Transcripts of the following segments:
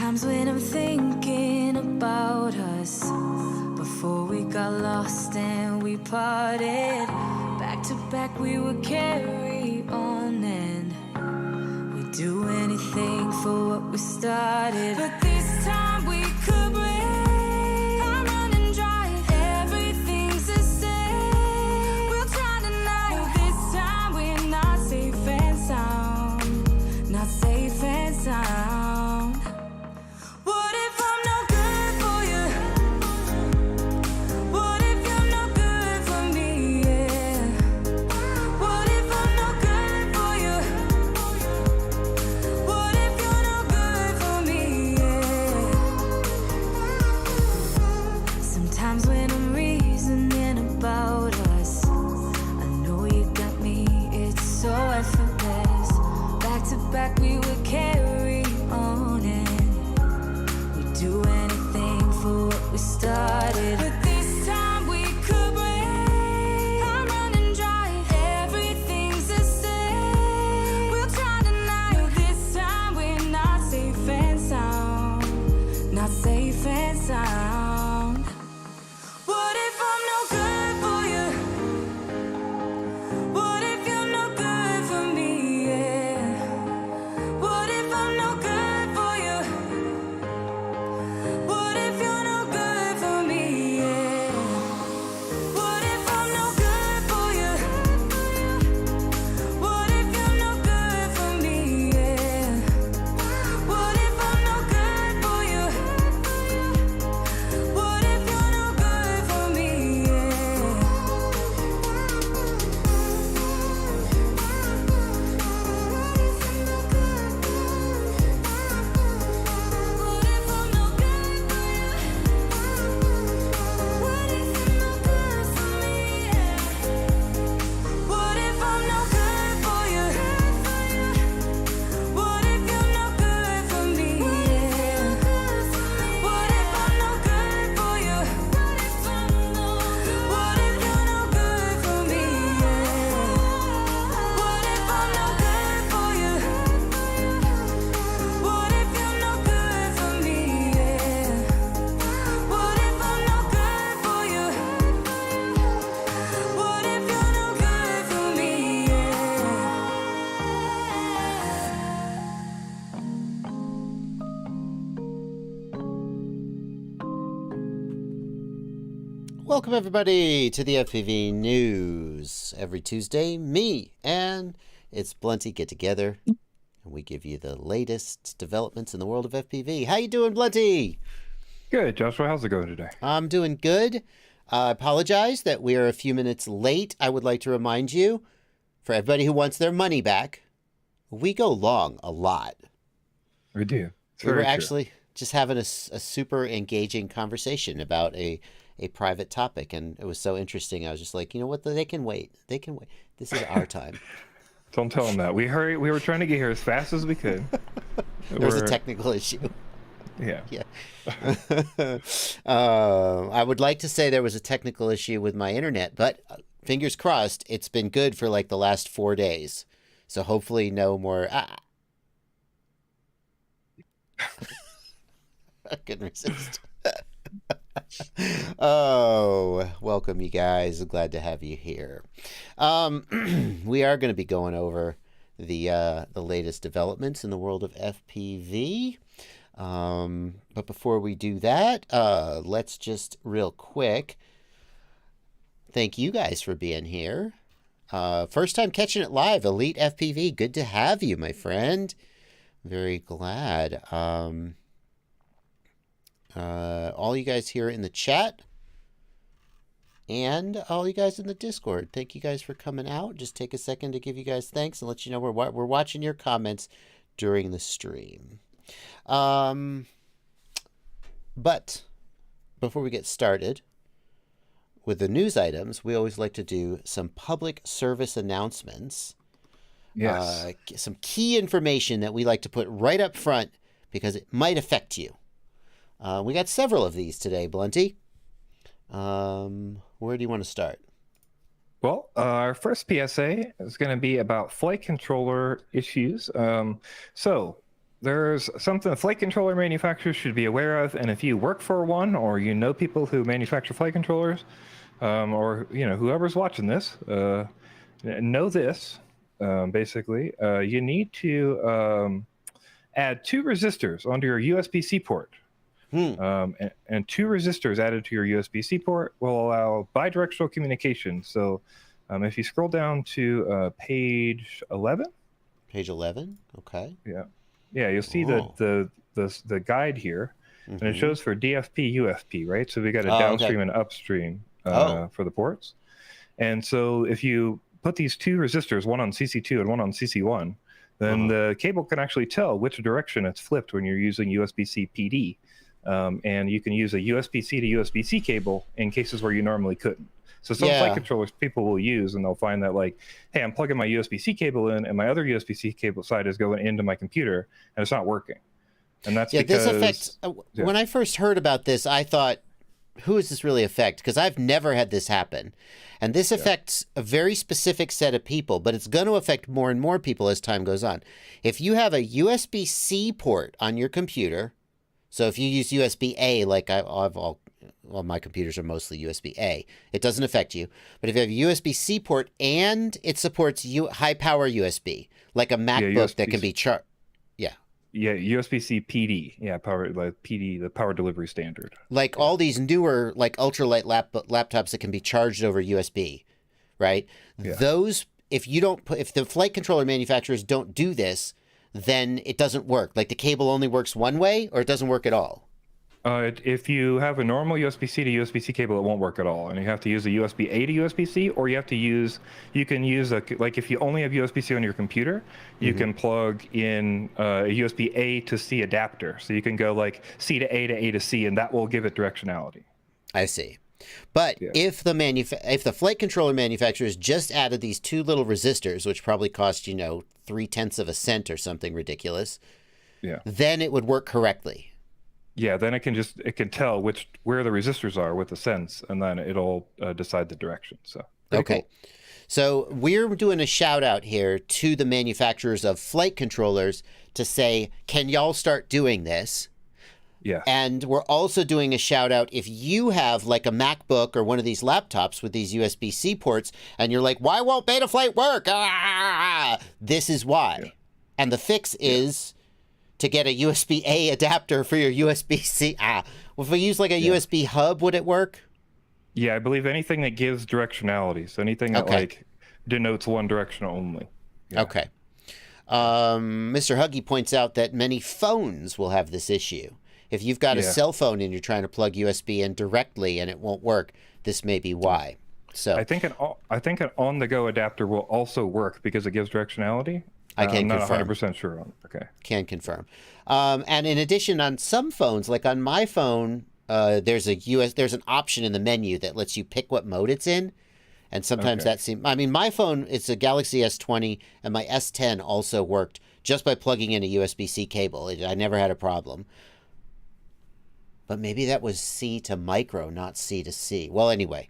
Sometimes when I'm thinking about us, before we got lost and we parted, back to back we would carry on and we'd do anything for what we started. But this time we could break, I'm running dry, everything's the same. We'll try tonight, this time we're not safe and sound, not safe and sound. Back we would carry on and we'd do anything for what we started. But this time we could break, I'm running dry, everything's the same. We'll try tonight, this time we're not safe and sound, not safe and sound. What if I'm no good for you? What if you're no good for me? Yeah. What if I'm no good for you? What if you're no good for me? Yeah. What if I'm no good for you? What if you're no good for me? Yeah. What if I'm no good for you? What if you're no good for me? What if I'm no good for you? What if I'm no good for you? What if you're no good for me? What if I'm no good for you? What if you're no good for me? What if I'm no good for you? What if you're no good for me? What if I'm no good for you? What if you're no good for me? Welcome everybody to the FPV News. Every Tuesday, me and ItsBlunty get together and we give you the latest developments in the world of FPV. How you doing, Blunty? Good, Joshua. How's it going today? I'm doing good. I apologize that we are a few minutes late. I would like to remind you, for everybody who wants their money back, we go long a lot. We do. It's We were very true. actually just having a super engaging conversation about a private topic, and it was so interesting. I was just like, you know what, they can wait. They can wait. This is our time. Don't tell them that. We were trying to get here as fast as we could. There was a We're- technical issue. Yeah. Yeah. I would like to say there was a technical issue with my internet, but fingers crossed, it's been good for like the last 4 days. So hopefully no more. I couldn't resist. Oh, welcome you guys. Glad to have you here. We are going to be going over the latest developments in the world of FPV. But before we do that, let's just real quick thank you guys for being here. First time catching it live, Elite FPV. Good to have you, my friend. Very glad. All you guys here in the chat and all you guys in the Discord, thank you guys for coming out. Just take a second to give you guys thanks and let you know we're watching your comments during the stream. But before we get started with the news items, we always like to do some public service announcements. Yes. Some key information that we like to put right up front because it might affect you. We got several of these today, Blunty. Where do you want to start? Well, our first PSA is going to be about flight controller issues. So there's something flight controller manufacturers should be aware of, and if you work for one or you know people who manufacture flight controllers, or whoever's watching this, know this. Basically, you need to add 2 resistors onto your USB-C port. And 2 resistors added to your USB-C port will allow bidirectional communication. So if you scroll down to page 11. Page 11, okay. Yeah, you'll see the guide here, and it shows for DFP, UFP, right? So we got a downstream and upstream for the ports. And so if you put these 2 resistors, one on CC2 and one on CC1, then the cable can actually tell which direction it's flipped when you're using USB-C PD. And you can use a USB-C to USB-C cable in cases where you normally couldn't. So some flight controllers people will use, and they'll find that, like, hey, I'm plugging my USB-C cable in, and my other USB-C cable side is going into my computer, and it's not working. And that's because... this affects... When I first heard about this, I thought, who does this really affect? Because I've never had this happen. And this affects a very specific set of people, but it's going to affect more and more people as time goes on. If you have a USB-C port on your computer... So if you use USB-A, like my computers are mostly USB-A, it doesn't affect you. But if you have a USB-C port and it supports high-power USB, like a MacBook that can be charged. Yeah, USB-C PD. Yeah, PD, the power delivery standard. Like all these newer, like ultralight laptops that can be charged over USB, right? Yeah. Those, if the flight controller manufacturers don't do this, then it doesn't work. Like the cable only works one way, or it doesn't work at all. If you have a normal USB-C to USB-C cable, it won't work at all. And you have to use a USB-A to USB-C, or you can use like if you only have USB-C on your computer, you can plug in a USB-A to C adapter. So you can go like C to A to C, and that will give it directionality. I see. But if the flight controller manufacturers just added these 2 little resistors, which probably cost 0.3 of a cent or something ridiculous, then it would work correctly. Yeah, then it can tell where the resistors are with the sense, and then it'll decide the direction. So okay, cool. So we're doing a shout out here to the manufacturers of flight controllers to say, can y'all start doing this? Yeah. And we're also doing a shout out if you have like a MacBook or one of these laptops with these USB-C ports and you're like, why won't Betaflight work? This is why. Yeah. And the fix is to get a USB-A adapter for your USB-C. Well, if we use like a USB hub, would it work? Yeah, I believe anything that gives directionality. So anything that like denotes one direction only. Yeah. Okay. Mr. Huggy points out that many phones will have this issue. If you've got a cell phone and you're trying to plug USB in directly and it won't work, this may be why. So I think an on-the-go adapter will also work because it gives directionality. I can confirm. I'm not 100% sure on. Okay. Can confirm. And in addition, on some phones, like on my phone, there's an option in the menu that lets you pick what mode it's in. And sometimes that seems... I mean, my phone, it's a Galaxy S20, and my S10 also worked just by plugging in a USB-C cable. I never had a problem. But maybe that was C to micro, not C to C. Well, anyway,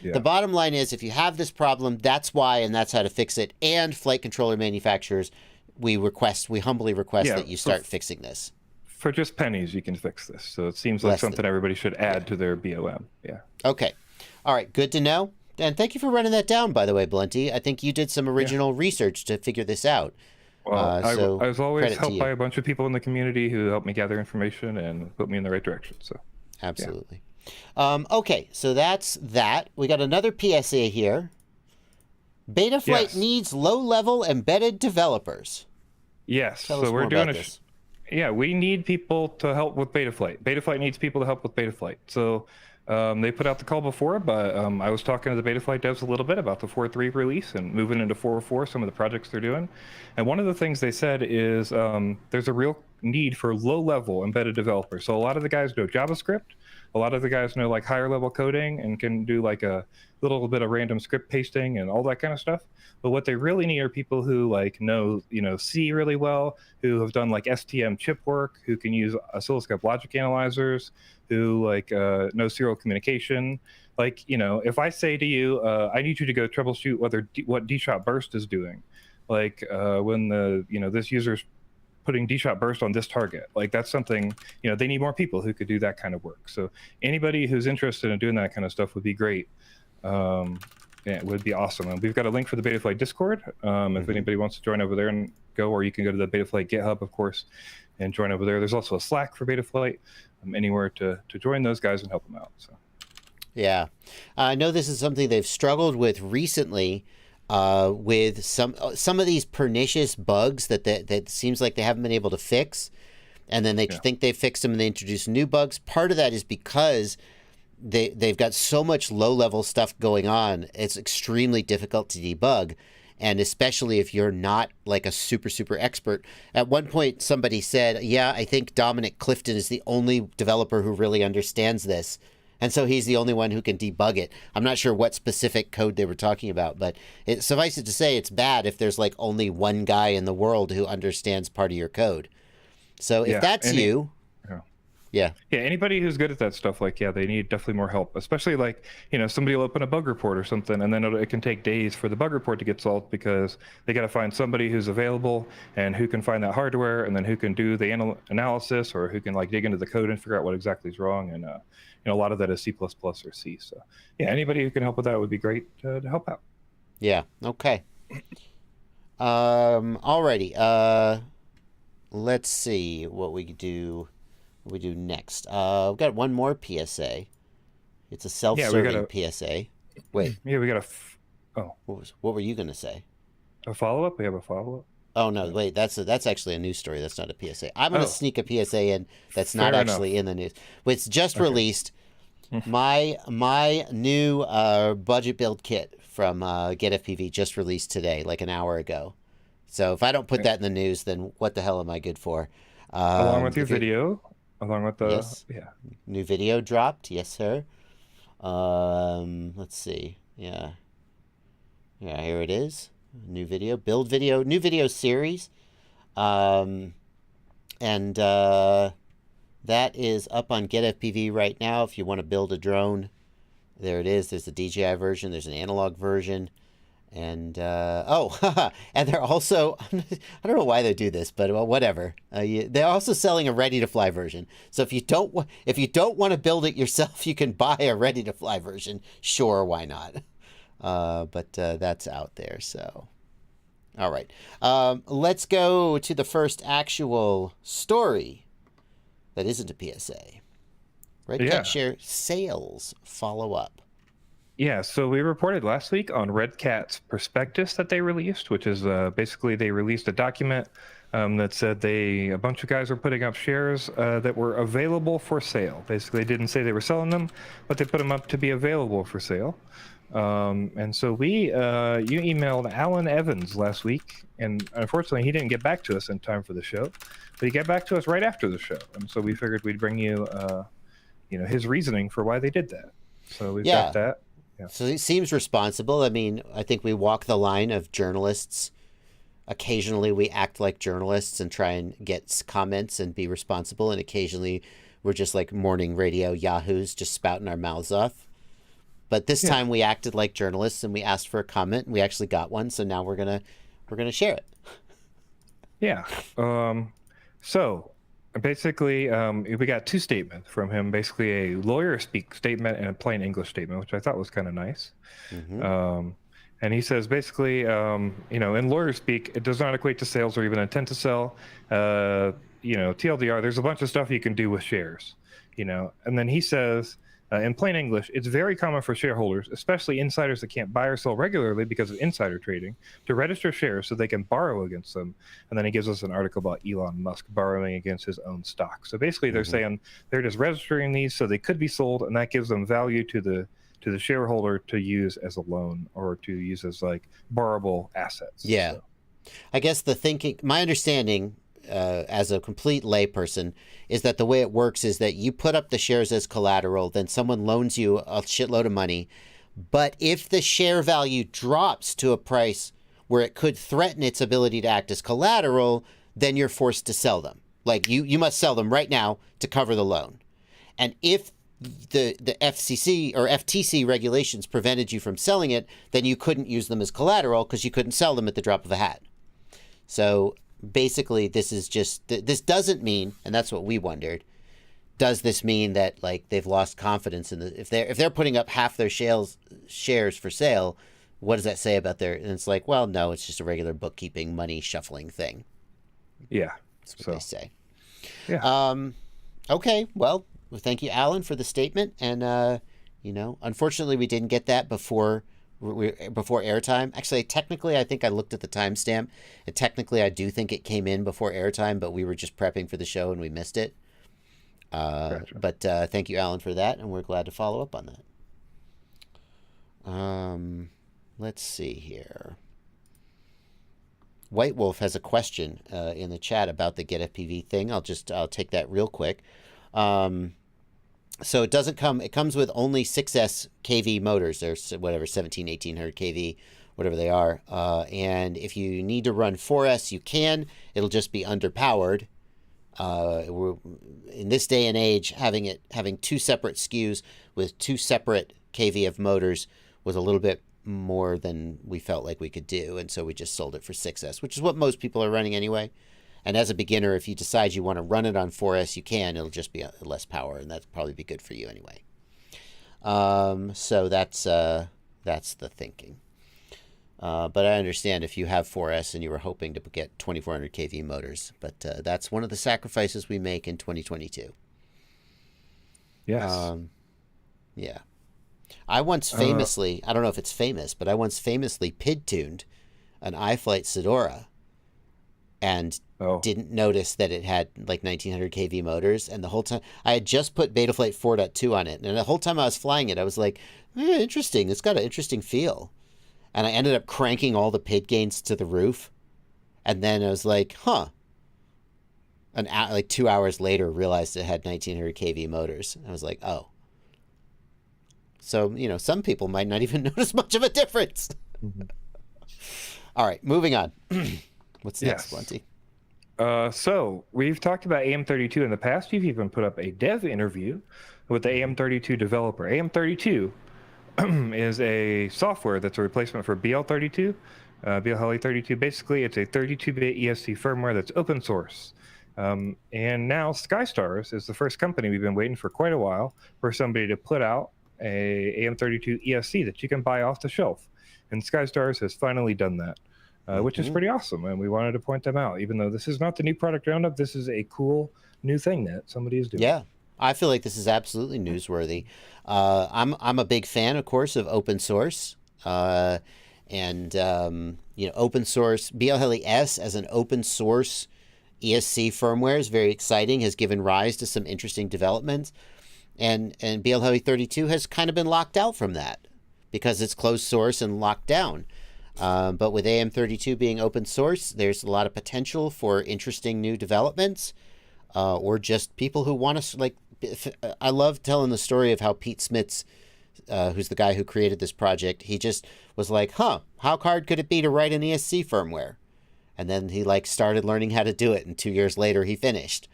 the bottom line is if you have this problem, that's why, and that's how to fix it. And flight controller manufacturers, we humbly request that you start fixing this. For just pennies, you can fix this. So it seems like something everybody should add to their BOM. Yeah. Okay. All right. Good to know. And thank you for running that down, by the way, Blunty. I think you did some original research to figure this out. Well, I was always helped by a bunch of people in the community who helped me gather information and put me in the right direction. So, absolutely. Okay, so that's that. We got another PSA here. Betaflight needs low-level embedded developers. Yes, so we're doing we need people to help with Betaflight. Betaflight needs people to help with Betaflight. So they put out the call before, but I was talking to the Betaflight devs a little bit about the 4.3 release and moving into 4.4, some of the projects they're doing. And one of the things they said is there's a real need for low-level embedded developers. So a lot of the guys know JavaScript. A lot of the guys know like higher-level coding and can do like a little bit of random script pasting and all that kind of stuff. But what they really need are people who like know C really well, who have done like STM chip work, who can use oscilloscope logic analyzers, who like know serial communication. Like, if I say to you, I need you to go troubleshoot what D-Shot burst is doing, like when the this user's putting D-shot burst on this target. Like that's something, they need more people who could do that kind of work. So anybody who's interested in doing that kind of stuff would be great. It would be awesome. And we've got a link for the Betaflight Discord. If anybody wants to join over there and go, or you can go to the Betaflight GitHub, of course, and join over there. There's also a Slack for Betaflight, anywhere to join those guys and help them out. So. Yeah. I know this is something they've struggled with recently, with some of these pernicious bugs that seems like they haven't been able to fix. And then they think they fixed them and they introduce new bugs. Part of that is because they've got so much low-level stuff going on, it's extremely difficult to debug. And especially if you're not like a super, super expert. At one point, somebody said, yeah, I think Dominic Clifton is the only developer who really understands this. And so he's the only one who can debug it. I'm not sure what specific code they were talking about, but suffice it to say, it's bad if there's like only one guy in the world who understands part of your code. So if that's you... Yeah. Anybody who's good at that stuff, they need definitely more help, especially somebody will open a bug report or something, and then it can take days for the bug report to get solved because they got to find somebody who's available and who can find that hardware and then who can do the analysis or who can dig into the code and figure out what exactly is wrong. And, a lot of that is C++ or C. So anybody who can help with that would be great to help out. Yeah. Okay. Alrighty. Let's see what we do. We do next. We've got one more PSA. It's a self-serving PSA. Wait. Yeah, we got What were you going to say? A follow-up? We have a follow-up? Oh, no. Wait, that's actually a news story. That's not a PSA. I'm going to sneak a PSA in that's not actually in the news. It's just released. My new budget build kit from GetFPV just released today, like an hour ago. So if I don't put that in the news, then what the hell am I good for? Along with your video? Along with the new video dropped, yes sir. Let's see, here it is, new video, new video series, and that is up on GetFPV right now. If you want to build a drone, there it is. There's a DJI version, there's an analog version. And and they're also, I don't know why they do this, but well, whatever. They're also selling a ready-to-fly version. So if you don't want to build it yourself, you can buy a ready-to-fly version. Sure, why not? But that's out there. So, all right, let's go to the first actual story that isn't a PSA. Redcat share sales follow up. Yeah, so we reported last week on Redcat's Prospectus that they released, which is basically they released a document that said a bunch of guys were putting up shares that were available for sale. Basically, they didn't say they were selling them, but they put them up to be available for sale. And so you emailed Allan Evans last week, and unfortunately he didn't get back to us in time for the show, but he got back to us right after the show. And so we figured we'd bring you, his reasoning for why they did that. So we've got that. Yeah. So it seems responsible. I mean, I think we walk the line of journalists. Occasionally we act like journalists and try and get comments and be responsible. And occasionally we're just like morning radio yahoos just spouting our mouths off. But this time we acted like journalists and we asked for a comment and we actually got one. So now we're gonna share it. Yeah. So basically, we got two statements from him, basically a lawyer speak statement and a plain English statement, which I thought was kind of nice. Mm-hmm. And he says basically, in lawyer speak, it does not equate to sales or even intent to sell. TLDR, there's a bunch of stuff you can do with shares, and then he says, in plain English, it's very common for shareholders, especially insiders that can't buy or sell regularly because of insider trading, to register shares so they can borrow against them. And then he gives us an article about Elon Musk borrowing against his own stock. So basically they're saying they're just registering these so they could be sold, and that gives them value to the shareholder to use as a loan or to use as like borrowable assets. Yeah. So. I guess my understanding as a complete layperson is that the way it works is that you put up the shares as collateral, then someone loans you a shitload of money. But if the share value drops to a price where it could threaten its ability to act as collateral, then you're forced to sell them. Like you must sell them right now to cover the loan. And if the FCC or FTC regulations prevented you from selling it, then you couldn't use them as collateral because you couldn't sell them at the drop of a hat. So basically this is just this doesn't mean, and that's what we wondered. Does this mean that like they've lost confidence in the if they're putting up half their shares for sale? What does that say about their? And it's like, well, no, it's just a regular bookkeeping, money shuffling thing. Yeah, that's what they say. Yeah. Okay. Well, thank you, Allan, for the statement. And you know, unfortunately, we didn't get that before airtime. Actually, technically, I think I looked at the timestamp, and technically, I do think it came in before airtime, but we were just prepping for the show and we missed it. Gotcha. But thank you, Allan, for that, and we're glad to follow up on that. Let's see here. White Wolf has a question in the chat about the Get FPV thing. I'll take that real quick. So it doesn't come. It comes with only 6S kV motors. There's whatever 1800 kV, whatever they are. And if you need to run 4S, you can. It'll just be underpowered. In this day and age, having two separate SKUs with two separate kV of motors was a little bit more than we felt like we could do, and so we just sold it for 6S, which is what most people are running anyway. And as a beginner, if you decide you want to run it on 4S, you can. It'll just be less power, and that'd probably be good for you anyway. So that's the thinking. But I understand if you have 4S and you were hoping to get 2400 kV motors, but that's one of the sacrifices we make in 2022. Yes. Yeah. I once famously, I don't know if it's famous, but I once famously PID-tuned an iFlight Sedora and didn't notice that it had like 1900 kV motors. And the whole time, I had just put Betaflight 4.2 on it. And the whole time I was flying it, I was like, interesting. It's got an interesting feel. And I ended up cranking all the PID gains to the roof. And then I was like, like 2 hours later, realized it had 1900 kV motors. I was like, oh. So, you know, some people might not even notice much of a difference. Mm-hmm. All right, moving on. What's next, Blunty? So we've talked about AM32 in the past. You've even put up a dev interview with the AM32 developer. AM32 is a software that's a replacement for BL32. BL32, basically, it's a 32-bit ESC firmware that's open source. And now SkyStars is the first company we've been waiting for quite a while for somebody to put out a AM32 ESC that you can buy off the shelf. And SkyStars has finally done that, which is pretty awesome. And we wanted to point them out. Even though this is not the new product roundup, this is a cool new thing that somebody is doing. Yeah, I feel like this is absolutely newsworthy. I'm a big fan, of course, of open source. You know, open source, BLHeli S as an open source ESC firmware is very exciting, has given rise to some interesting developments. And BLHeli 32 has kind of been locked out from that because it's closed source and locked down. But with AM32 being open source, there's a lot of potential for interesting new developments, or just people who want to, like, I love telling the story of how Pete Smits, who's the guy who created this project, he just was like, how hard could it be to write an ESC firmware? And then he like started learning how to do it, and 2 years later he finished.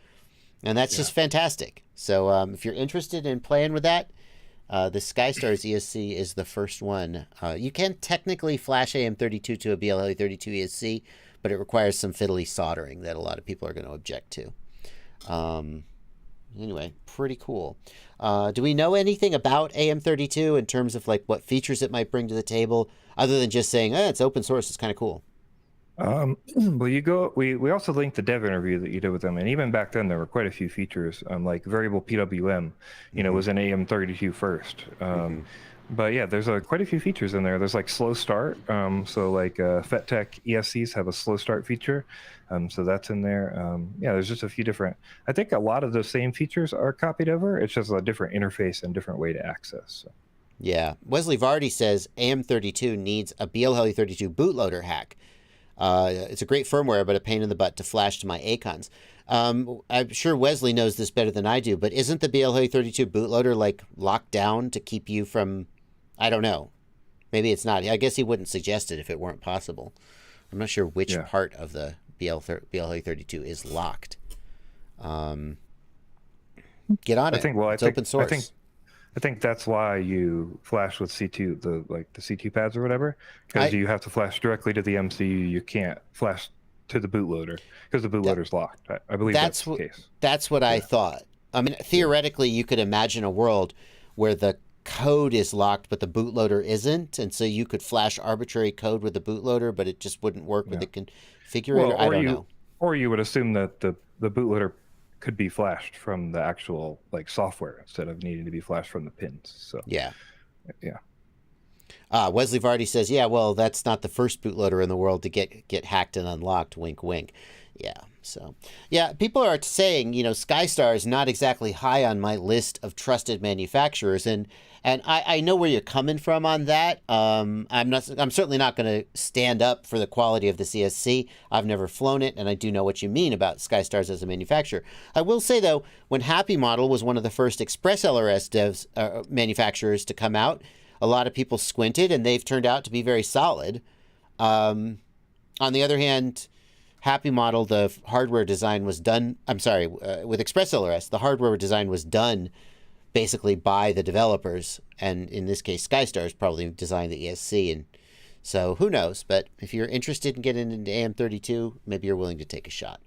And that's just fantastic. So if you're interested in playing with that, the SkyStars ESC is the first one. You can technically flash AM32 to a BLHeli 32 ESC, but it requires some fiddly soldering that a lot of people are going to object to. Anyway, pretty cool. Do we know anything about AM32 in terms of like what features it might bring to the table, other than just saying, it's open source, it's kind of cool? Well, we also linked the dev interview that you did with them, and even back then there were quite a few features, like variable PWM, was in AM32 first. But yeah, there's quite a few features in there. There's like slow start. So like FetTech ESCs have a slow start feature. So that's in there. Yeah, there's just a few different, I think a lot of the same features are copied over. It's just a different interface and different way to access. So. Yeah. Wesley Vardy says AM32 needs a BLHeli 32 bootloader hack. It's a great firmware, but a pain in the butt to flash to my Acons. I'm sure Wesley knows this better than I do, but isn't the BLHeli 32 bootloader like locked down to keep you from, I don't know. Maybe it's not. I guess he wouldn't suggest it if it weren't possible. I'm not sure which part of the BLHeli 32 is locked. Get on it. It's open source. I think that's why you flash with C2, the C2 pads or whatever, because you have to flash directly to the MCU. You can't flash to the bootloader because the bootloader's locked. I believe that's the case. That's what I thought. I mean, theoretically, you could imagine a world where the code is locked, but the bootloader isn't, and so you could flash arbitrary code with the bootloader, but it just wouldn't work with the configurator. Well, I don't know. Or you would assume that the bootloader could be flashed from the actual like software instead of needing to be flashed from the pins. So yeah. Wesley Vardy says, yeah, well, that's not the first bootloader in the world to get hacked and unlocked. Wink, wink. Yeah. So, yeah, people are saying, SkyStar is not exactly high on my list of trusted manufacturers, and I know where you're coming from on that. I'm certainly not going to stand up for the quality of the ESC. I've never flown it, and I do know what you mean about SkyStars as a manufacturer. I will say though, when Happy Model was one of the first Express LRS manufacturers to come out, a lot of people squinted, and they've turned out to be very solid. On the other hand, Happy Model, the hardware design was done. With Express LRS, the hardware design was done basically by the developers, and in this case, SkyStars probably designed the ESC, and so who knows? But if you're interested in getting into AM32, maybe you're willing to take a shot.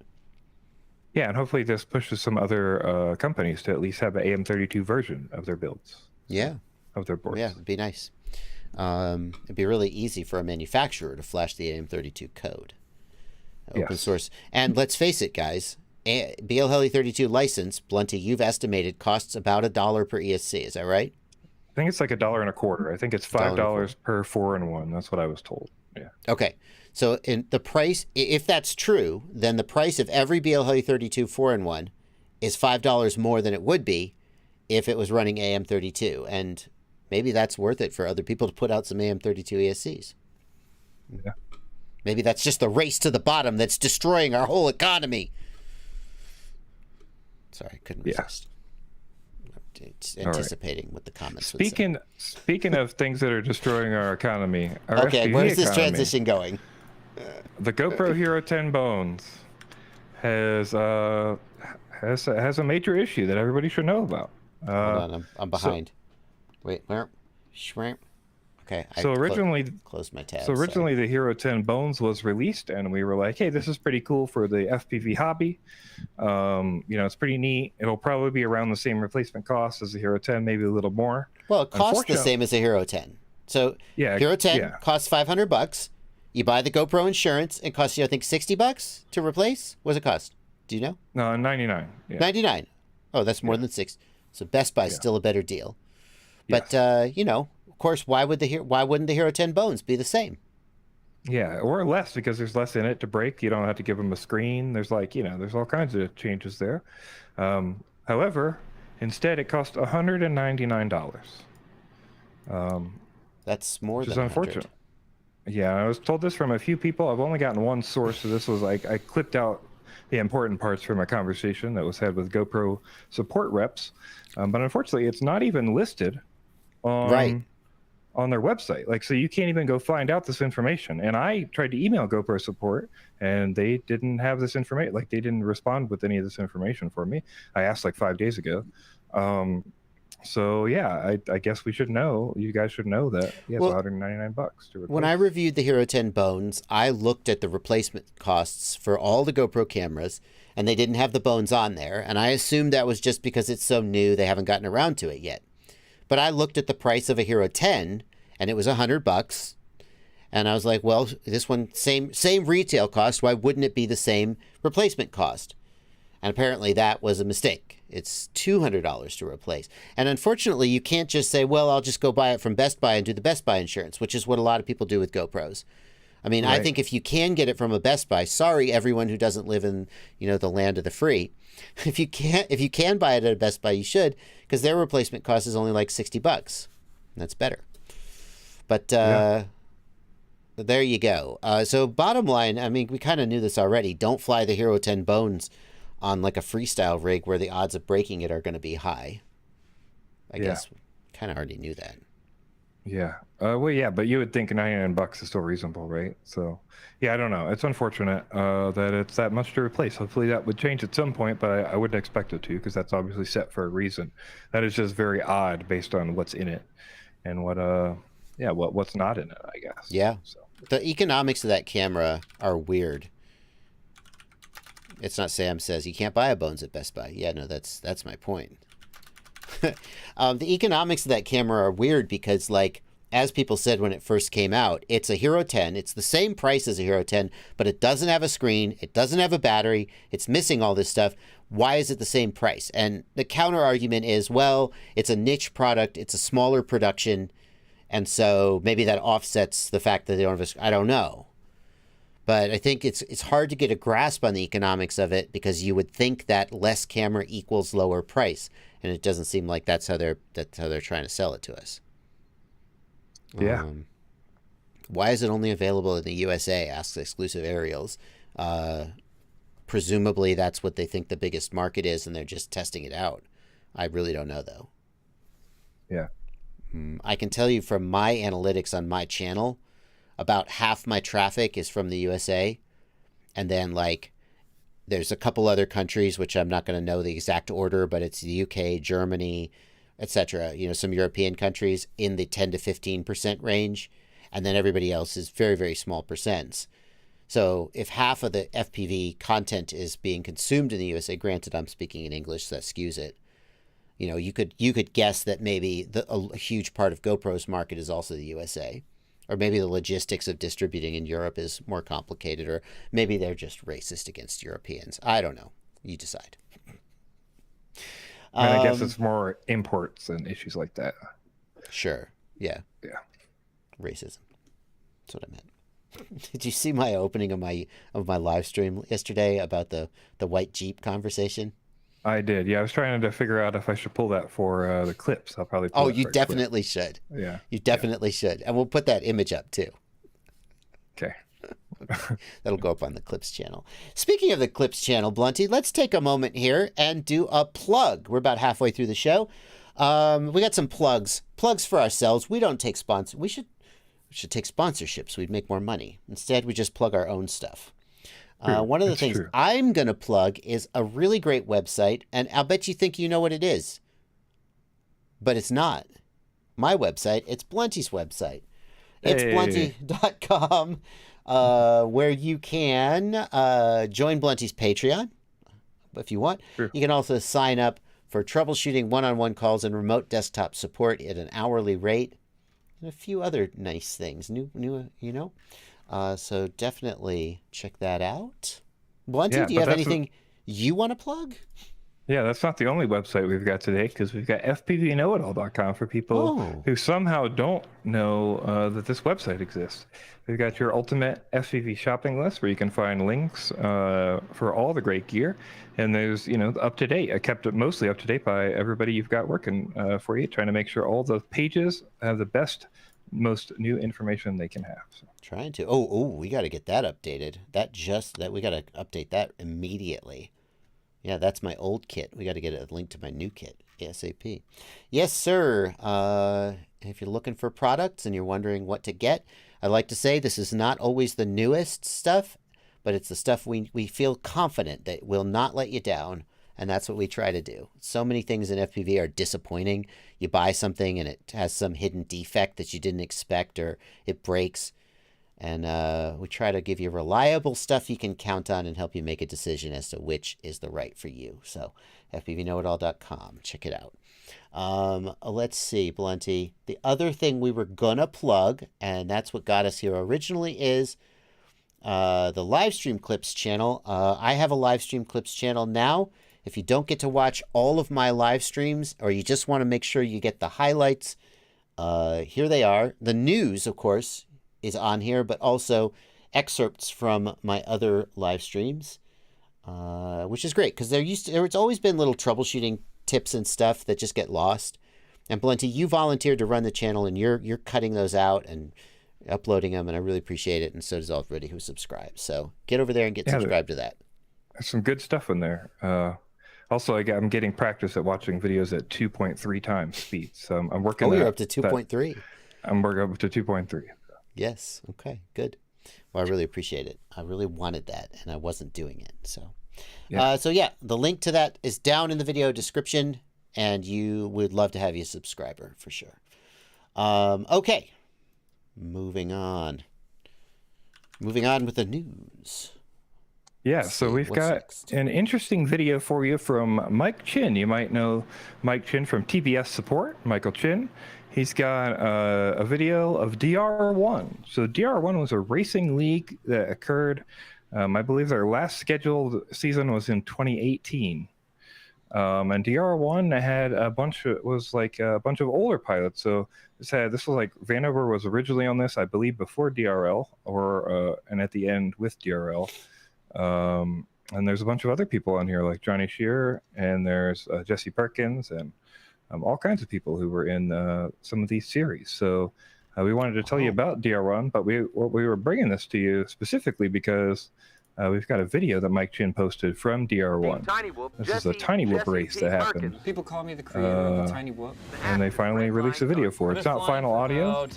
Yeah, and hopefully this pushes some other companies to at least have an AM32 version of their builds. Yeah, of their boards. Yeah, it'd be nice. It'd be really easy for a manufacturer to flash the AM32 code. Open source. And let's face it, guys, BL Heli 32 license, Blunty, you've estimated costs about $1 per ESC. Is that right? I think it's like $1.25. I think it's $5 per 4-in-1. That's what I was told. Yeah. Okay. So in the price, if that's true, then the price of every BL Heli 32 4-in-1 is $5 more than it would be if it was running AM32. And maybe that's worth it for other people to put out some AM32 ESCs. Yeah. Maybe that's just the race to the bottom that's destroying our whole economy. Sorry, couldn't resist. It's anticipating what the comments Speaking of things that are destroying our economy, okay, where's this transition going? The GoPro Hero 10 Bones has a major issue that everybody should know about. Hold on, I'm behind. Wait, where? Shrimp. Okay. So originally, closed my tab. So originally, the Hero 10 Bones was released, and we were like, "Hey, this is pretty cool for the FPV hobby. It's pretty neat. It'll probably be around the same replacement cost as the Hero 10, maybe a little more." Well, it costs the same as the Hero 10. So Hero 10 costs $500. You buy the GoPro insurance, it costs you, I think, $60 to replace. What does it cost? Do you know? No, $99. Yeah. $99. Oh, that's more than $6. So Best Buy is still a better deal. But of course, why wouldn't the Hero 10 Bones be the same? Yeah, or less, because there's less in it to break. You don't have to give them a screen. There's there's all kinds of changes there. However, instead it cost $199. That's more than unfortunate. Yeah, I was told this from a few people. I've only gotten one source, so this was I clipped out the important parts from a conversation that was had with GoPro support reps. But unfortunately, it's not even listed on their website. So you can't even go find out this information. And I tried to email GoPro support, and they didn't have this information. They didn't respond with any of this information for me. I asked 5 days ago. So yeah, I guess we should know. You guys should know that. It's $199 to replace. When I reviewed the Hero 10 Bones, I looked at the replacement costs for all the GoPro cameras, and they didn't have the Bones on there. And I assumed that was just because it's so new, they haven't gotten around to it yet. But I looked at the price of a Hero 10, and it was $100. And I was like, well, this one, same retail cost. Why wouldn't it be the same replacement cost? And apparently that was a mistake. It's $200 to replace. And unfortunately, you can't just say, well, I'll just go buy it from Best Buy and do the Best Buy insurance, which is what a lot of people do with GoPros. I mean, I think if you can get it from a Best Buy, sorry, everyone who doesn't live in, the land of the free. If you can buy it at a Best Buy, you should, because their replacement cost is only $60. That's better. But there you go. So bottom line, I mean, we kind of knew this already. Don't fly the Hero 10 Bones on a freestyle rig where the odds of breaking it are going to be high. I guess we kind of already knew that. Yeah. But you would think $99 is still reasonable, right? So, I don't know. It's unfortunate that it's that much to replace. Hopefully that would change at some point, but I wouldn't expect it to, because that's obviously set for a reason. That is just very odd based on what's in it and what's not in it, I guess. Yeah. So. The economics of that camera are weird. It's not Sam says you can't buy a Bones at Best Buy. Yeah, no, that's my point. The economics of that camera are weird because, like, as people said when it first came out, it's a Hero 10. It's the same price as a Hero 10, but it doesn't have a screen. It doesn't have a battery. It's missing all this stuff. Why is it the same price? And the counter argument is, well, it's a niche product. It's a smaller production. And so maybe that offsets the fact that they don't have a, I don't know. But I think it's hard to get a grasp on the economics of it because you would think that less camera equals lower price. And it doesn't seem like that's how they're trying to sell it to us. Yeah. Why is it only available in the USA? Asks Exclusive Aerials. Presumably that's what they think the biggest market is, and they're just testing it out. I really don't know, though. Yeah. I can tell you from my analytics on my channel, about half my traffic is from the USA. And then, like, there's a couple other countries, which I'm not going to know the exact order, but it's the UK, Germany, etc. You know, some European countries in the 10 to 15% range. And then everybody else is very, very small percents. So if half of the FPV content is being consumed in the USA, granted I'm speaking in English, so that skews it. You know, you could guess that maybe a huge part of GoPro's market is also the USA. Or maybe the logistics of distributing in Europe is more complicated, or maybe they're just racist against Europeans. I don't know. You decide. I guess it's more imports and issues like that. Sure. Yeah. Yeah. Racism. That's what I meant. Did you see my opening of my live stream yesterday about the white Jeep conversation? I did. Yeah, I was trying to figure out if I should pull that for the clips. I'll probably pull you definitely should. Yeah. You definitely should. And we'll put that image up too. Okay. That'll go up on the Clips channel. Speaking of the Clips channel, Blunty, let's take a moment here and do a plug. We're about halfway through the show. We got some plugs for ourselves. We don't take sponsors. We should take sponsorships. We'd make more money. Instead, we just plug our own stuff. One of the things I'm going to plug is a really great website, and I'll bet you think you know what it is. But it's not. My website, it's Blunty's website. It's blunty.com, where you can join Blunty's Patreon, if you want. Sure. You can also sign up for troubleshooting, one-on-one calls, and remote desktop support at an hourly rate, and a few other nice things. New, you know. So definitely check that out. Blunty, do you have anything you want to plug? Yeah, that's not the only website we've got today, because we've got FPVknowitall.com for people who somehow don't know that this website exists. We've got your ultimate FPV shopping list where you can find links for all the great gear. And there's, up to date. I kept it mostly up to date by everybody you've got working for you, trying to make sure all the pages have the best, most new information they can have. So. Trying to. We got to get that updated. We got to update that immediately. Yeah, that's my old kit. We got to get a link to my new kit ASAP. Yes, sir. If you're looking for products and you're wondering what to get, I'd like to say this is not always the newest stuff, but it's the stuff we feel confident that will not let you down. And that's what we try to do. So many things in FPV are disappointing. You buy something and it has some hidden defect that you didn't expect, or it breaks. And we try to give you reliable stuff you can count on and help you make a decision as to which is the right for you. So FPVknowitall.com. Check it out. Let's see, Blunty. The other thing we were going to plug, and that's what got us here originally, is the Livestream Clips channel. I have a Livestream Clips channel now. If you don't get to watch all of my live streams, or you just want to make sure you get the highlights, here they are. The news, of course, is on here, but also excerpts from my other live streams, which is great because there's always been little troubleshooting tips and stuff that just get lost. And Blunty, you volunteered to run the channel, and you're cutting those out and uploading them, and I really appreciate it. And so does everybody who subscribes. So get over there and get subscribed to that. There's some good stuff in there. Also, I'm getting practice at watching videos at 2.3 times speed. So I'm working. Oh, you're up to 2.3. I'm working up to 2.3. Yes. Okay. Good. Well, I really appreciate it. I really wanted that, and I wasn't doing it. So, the link to that is down in the video description, and you would love to have you a subscriber for sure. Okay. Moving on with the news. Yeah, Let's so see, we've what's got next? an interesting video for you from Mike Chin. You might know Mike Chin from TBS Support, Michael Chin. He's got a video of DR1. So DR1 was a racing league that occurred, I believe their last scheduled season was in 2018. And DR1 had a bunch of older pilots. So this was like Vanover was originally on this, I believe, before DRL and at the end with DRL. And there's a bunch of other people on here like Johnny Shearer, and there's Jesse Perkins, and all kinds of people who were in some of these series. So we wanted to tell you about DR1, but we were bringing this to you specifically because we've got a video that Mike Chin posted from DR1. This is a Tiny Whoop race that happened. People call me the creator of the Tiny Whoop. And they finally released a video for it. It's not final audio,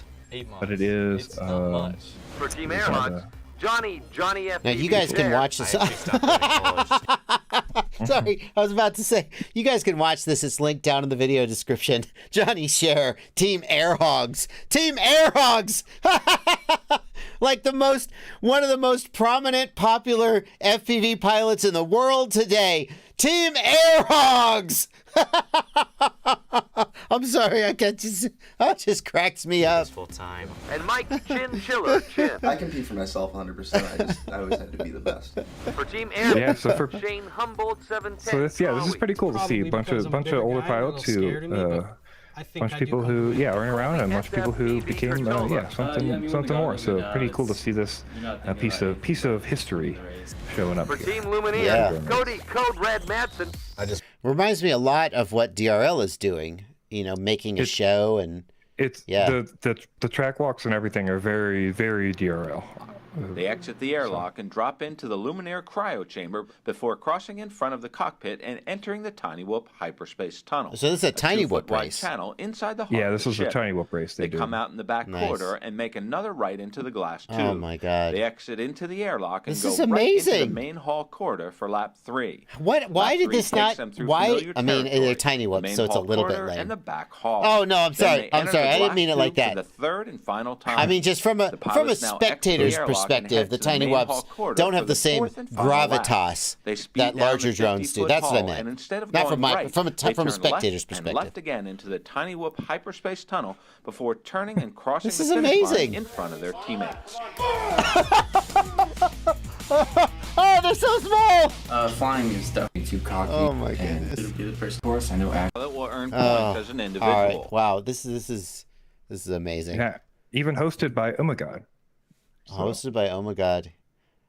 but it is. For Team Airlock, Johnny FPV. Now you guys can watch this. Sorry, I was about to say, you guys can watch this. It's linked down in the video description. Johnny Share, Team Air Hogs. Team Air Hogs! Like one of the most prominent, popular FPV pilots in the world today. Team Air Hogs! I'm sorry, I can't just, that just cracks me up. Full time. And Mike Chinchilla Chin. I compete for myself 100%. I always had to be the best. For Team Air, Yeah, so for Shane Humboldt 710. so this is pretty cool to see a bunch of older pilots who bunch of people who aren't around, and a bunch of people who became something more. So pretty cool to see this piece of history showing up For here. Team Lumineer, Yeah. Cody Code Red Madsen. Reminds me a lot of what DRL is doing, making a show and It's the track walks and everything are very, very DRL. They exit the airlock and drop into the Luminaire cryo chamber before crossing in front of the cockpit and entering the Tiny Whoop hyperspace tunnel. So this is a Tiny Whoop 2-foot wide race. channel inside the heart Yeah, of this the was a ship. Tiny Whoop race They did. come out in the back Nice. corridor and make another right into the glass tube. Oh my God. They exit into the airlock and This go is right into amazing. the main hall corridor for lap 3. Why Lap did 3 this takes not, them through why, familiar I mean, territory, they're Tiny the Whoops, main so it's a hall little bit corridor lame. and the back hall. Oh, no, I'm Then sorry. they I'm enter sorry. the I didn't glass mean it like tube for that. the third and final time. I mean, just from a The pilots now exit spectator's the airlock and perspective, head the to the Tiny main hall Whoops corridor don't for have the same fourth and final lap. gravitas They speed that down larger the drones do. 50-foot That's what I hall, meant. and instead of Not going from my, right, from a they from a turn spectator's left perspective. and left again into the Tiny Whoop hyperspace tunnel before turning and crossing This the is finish amazing. line in front of their teammates. Oh, they're so small! Flying is definitely too cocky. Oh my and goodness. to be the first course, I know That will earn points as an individual. All right. Wow, this is amazing. Yeah, even hosted by Oh My God. Hosted by Oh My God.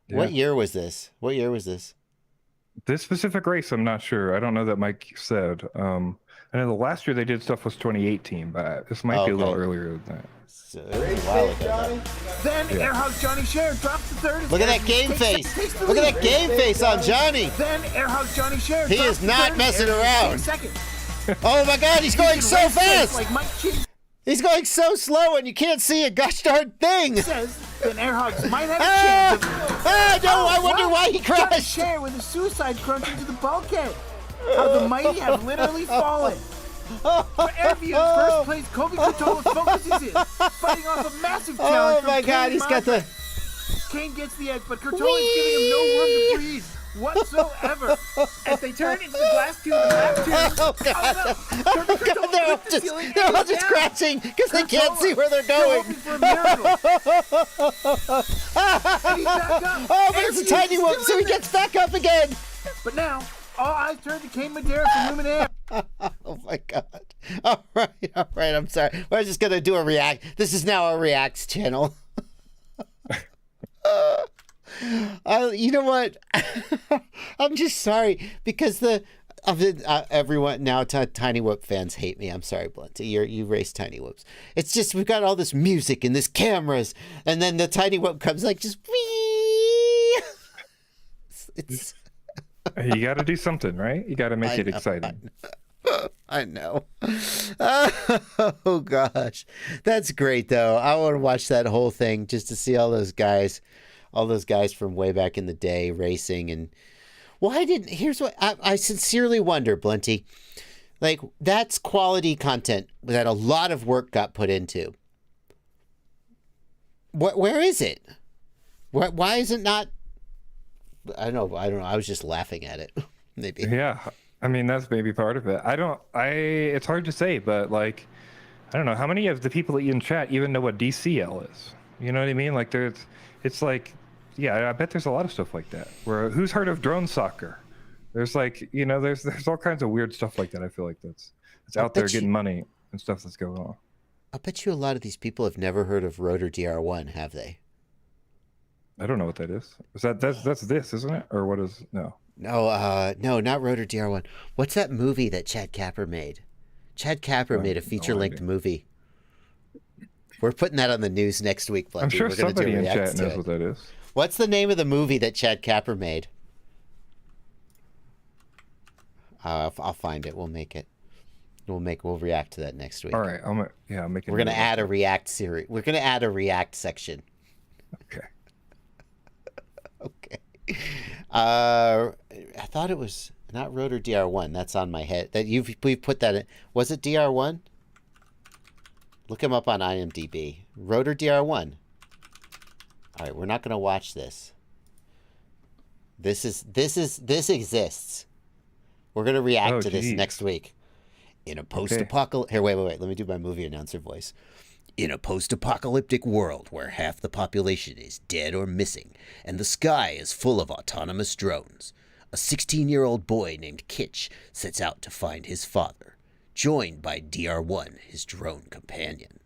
Yeah. What year was this? What year was this? This specific race, I'm not sure. I don't know that Mike said. I know the last year they did stuff was 2018, but this might be a little Okay. earlier than that. So, it was a while ago. Then Airhog Johnny Share drops the third. Look at that game face. Look at that game face on Johnny. Then Airhog Johnny Share. He drops is the not third, messing and around. Second. Oh my God, he's going so fast. Like Mike Chin He's going so slow and you can't see a gosh darn thing. says, then Airhogs might have a Ah! chance of... Ah, no, I wonder wow. why he Johnny crashed. Share with a suicide crunch into the bulkhead. How the mighty have literally fallen. For Airview's first place, Kobe Katola focuses in, fighting off a massive Oh challenge from my God, Kane he's got the... Kane gets the edge, but Kurtola is giving him no room to breathe whatsoever. As they turn into the glass tube and lap two. Oh God! Oh God! They're all just crashing because they can't see where they're going. Hoping for a miracle. And he's back up. Oh, but it's a Airview tiny is whoop, still so he in there. gets back up again. But now, all eyes turn to Kane Madera from Luminaire. Oh my God! All right, I'm sorry. We're just gonna do a react. This is now a reacts channel. You know what? I'm just sorry because everyone now Tiny Whoop fans hate me. I'm sorry, Blunty. You race Tiny Whoops. It's just we've got all this music and this cameras, and then the Tiny Whoop comes like just wee. It's You got to do something, right? You got to make it exciting. I know. Oh gosh, that's great though. I want to watch that whole thing just to see all those guys from way back in the day racing. And why didn't? Here's what I sincerely wonder, Blunty. Like that's quality content that a lot of work got put into. Where is it? Why is it not I don't know. I was just laughing at it. Maybe. Yeah, I mean that's maybe part of it. It's hard to say, but like, I don't know how many of the people that you in chat even know what DCL is. You know what I mean? Like it's like, yeah, I bet there's a lot of stuff like that. Where who's heard of drone soccer? There's like, there's all kinds of weird stuff like that. I feel like that's out there getting money and stuff that's going on. I bet you a lot of these people have never heard of Rotor DR1, have they? I don't know what that is. That's this, isn't it? Or what is no? No, not Rotor DR1. What's that movie that Chad Kapper made? Chad Kapper made a feature-length movie. We're putting that on the news next week, Blunty. I'm sure We're gonna somebody do a in react chat to knows it. what that is. What's the name of the movie that Chad Kapper made? I'll find it. We'll make it. We'll react to that next week. All right, I'm making. We're gonna add a react series. We're gonna add a react section. Okay. Okay. I thought it was not Rotor DR1. That's on my head. We've put that in. Was it DR1? Look him up on IMDb. Rotor DR1. All right, we're not gonna watch this. This exists. We're gonna react to this next week. In a post-apocalyptic... Here, wait. Let me do my movie announcer voice. In a post-apocalyptic world where half the population is dead or missing and the sky is full of autonomous drones, a 16-year-old boy named Kitch sets out to find his father, joined by DR1, his drone companion.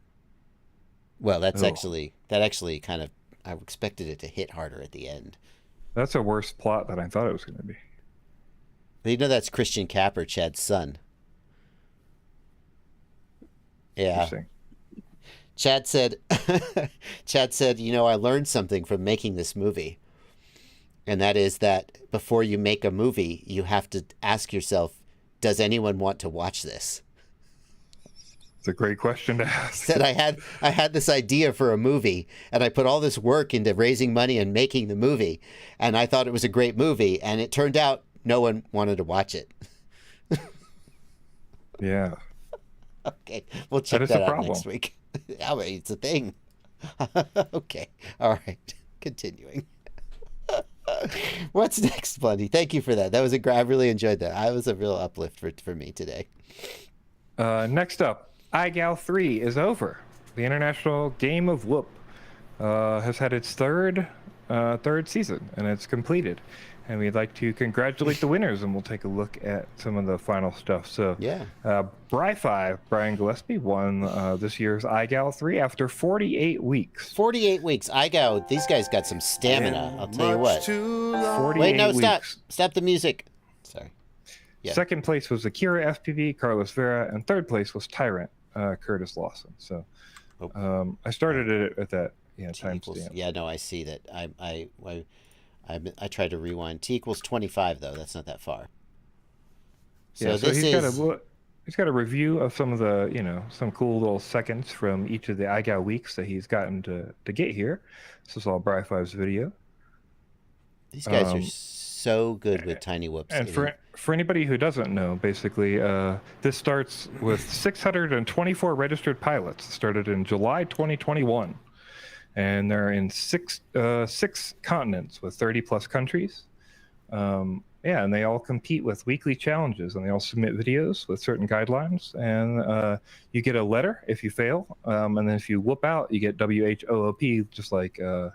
Well, that actually kind of... I expected it to hit harder at the end. That's a worse plot than I thought it was going to be. You know that's Christian Kapper, Chad's son. Yeah. Chad said, I learned something from making this movie. And that is that before you make a movie, you have to ask yourself, does anyone want to watch this? It's a great question to ask. Said I had this idea for a movie, and I put all this work into raising money and making the movie, and I thought it was a great movie, and it turned out no one wanted to watch it. Yeah. Okay, we'll check that out next week. I mean, it's a thing. Okay, all right. Continuing. What's next, Blunty? Thank you for that. That was I really enjoyed that. It was a real uplift for me today. Next up, IGOW 3 is over. The International Game of Whoop has had its third season, and it's completed. And we'd like to congratulate the winners, and we'll take a look at some of the final stuff. So, yeah. BrighFive, Brian Gillespe, won this year's IGOW 3 after 48 weeks. 48 weeks. IGOW, these guys got some stamina, I'll tell you what. 48 Wait, no, stop. weeks. Stop the music. Sorry. Yeah. Second place was AkiraFPV, Carlos Vera, and third place was Tyrant, Curtis Lawson. So I started it at that timestamp. Yeah, no, I see that. I tried to rewind. T equals 25, though. That's not that far. So, he's got a review of some of the, some cool little seconds from each of the IGOW weeks that he's gotten to get here. This is all BrighFive's video. These guys are so good with tiny whoops. And for anybody who doesn't know, basically, this starts with 624 registered pilots. It started in July 2021. And they're in six continents with 30+ countries. And they all compete with weekly challenges, and they all submit videos with certain guidelines. And you get a letter if you fail, and then if you whoop out, you get WHOOP, just like the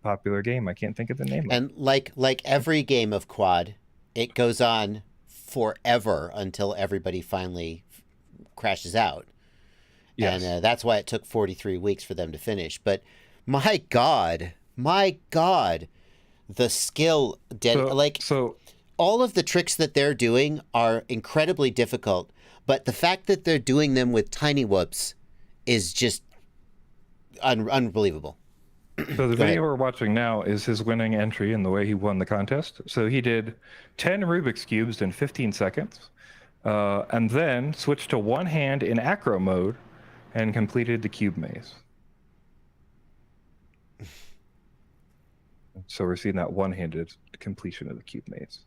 popular game. I can't think of the name. And like every game of quad, it goes on forever until everybody finally crashes out. Yes. And that's why it took 43 weeks for them to finish. But my God, the skill, all of the tricks that they're doing are incredibly difficult. But the fact that they're doing them with tiny whoops is just unbelievable. So the video we're watching now is his winning entry and the way he won the contest. So he did 10 Rubiks Cubes in 15 seconds, and then switched to one hand in acro mode and completed the cube maze. So we're seeing that one-handed completion of the cube maze.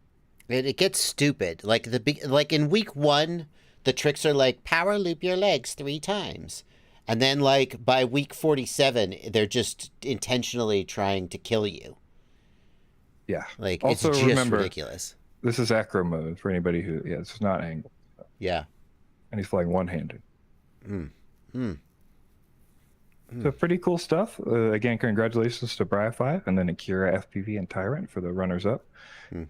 It gets stupid. Like in week 1, the tricks are like power loop your legs 3 times. And then by week 47, they're just intentionally trying to kill you. Yeah. Like, Also, it's just remember, ridiculous. this is acro mode for anybody who, it's not angled. Yeah. And he's flying one-handed. Mm. So pretty cool stuff. Again, congratulations to BrighFive and then AkiraFPV and Tyrant for the runners-up.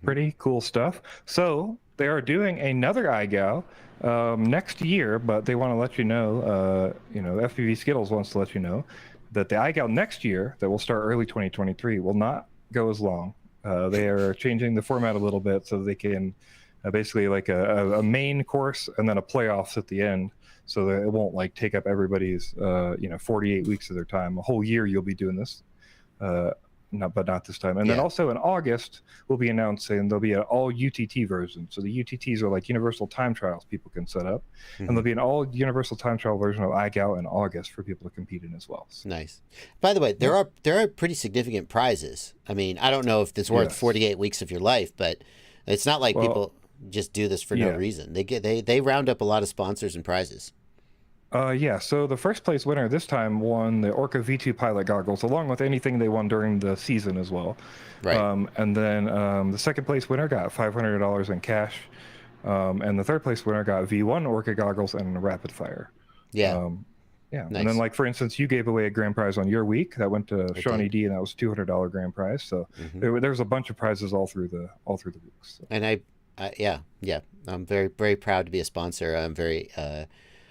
Pretty cool stuff. So they are doing another IGOW next year, but they want to let you know, FPV Skittles wants to let you know that the IGOW next year, that will start early 2023, will not go as long. They are changing the format a little bit so they can basically like a main course and then a playoffs at the end, so that it won't like take up everybody's 48 weeks of their time. A whole year you'll be doing this, not this time. And then also in August we'll be announcing there'll be an all UTT version. So the UTTs are like universal time trials people can set up, and there'll be an all universal time trial version of IGOW in August for people to compete in as well. So. Nice. By the way, there are pretty significant prizes. I mean, I don't know if it's worth 48 weeks of your life, but it's not like people just do this for no reason. They round up a lot of sponsors and prizes. So the first place winner this time won the Orca V2 pilot goggles, along with anything they won during the season as well. Right. And then the second place winner got $500 in cash, and the third place winner got V1 Orca goggles and a rapid fire. Yeah. Nice. Nice. And then, like, for instance, you gave away a grand prize on your week that went to Shawnee D, and that was $200 grand prize. So there was a bunch of prizes all through the weeks. So. And I'm very, very proud to be a sponsor. I'm very,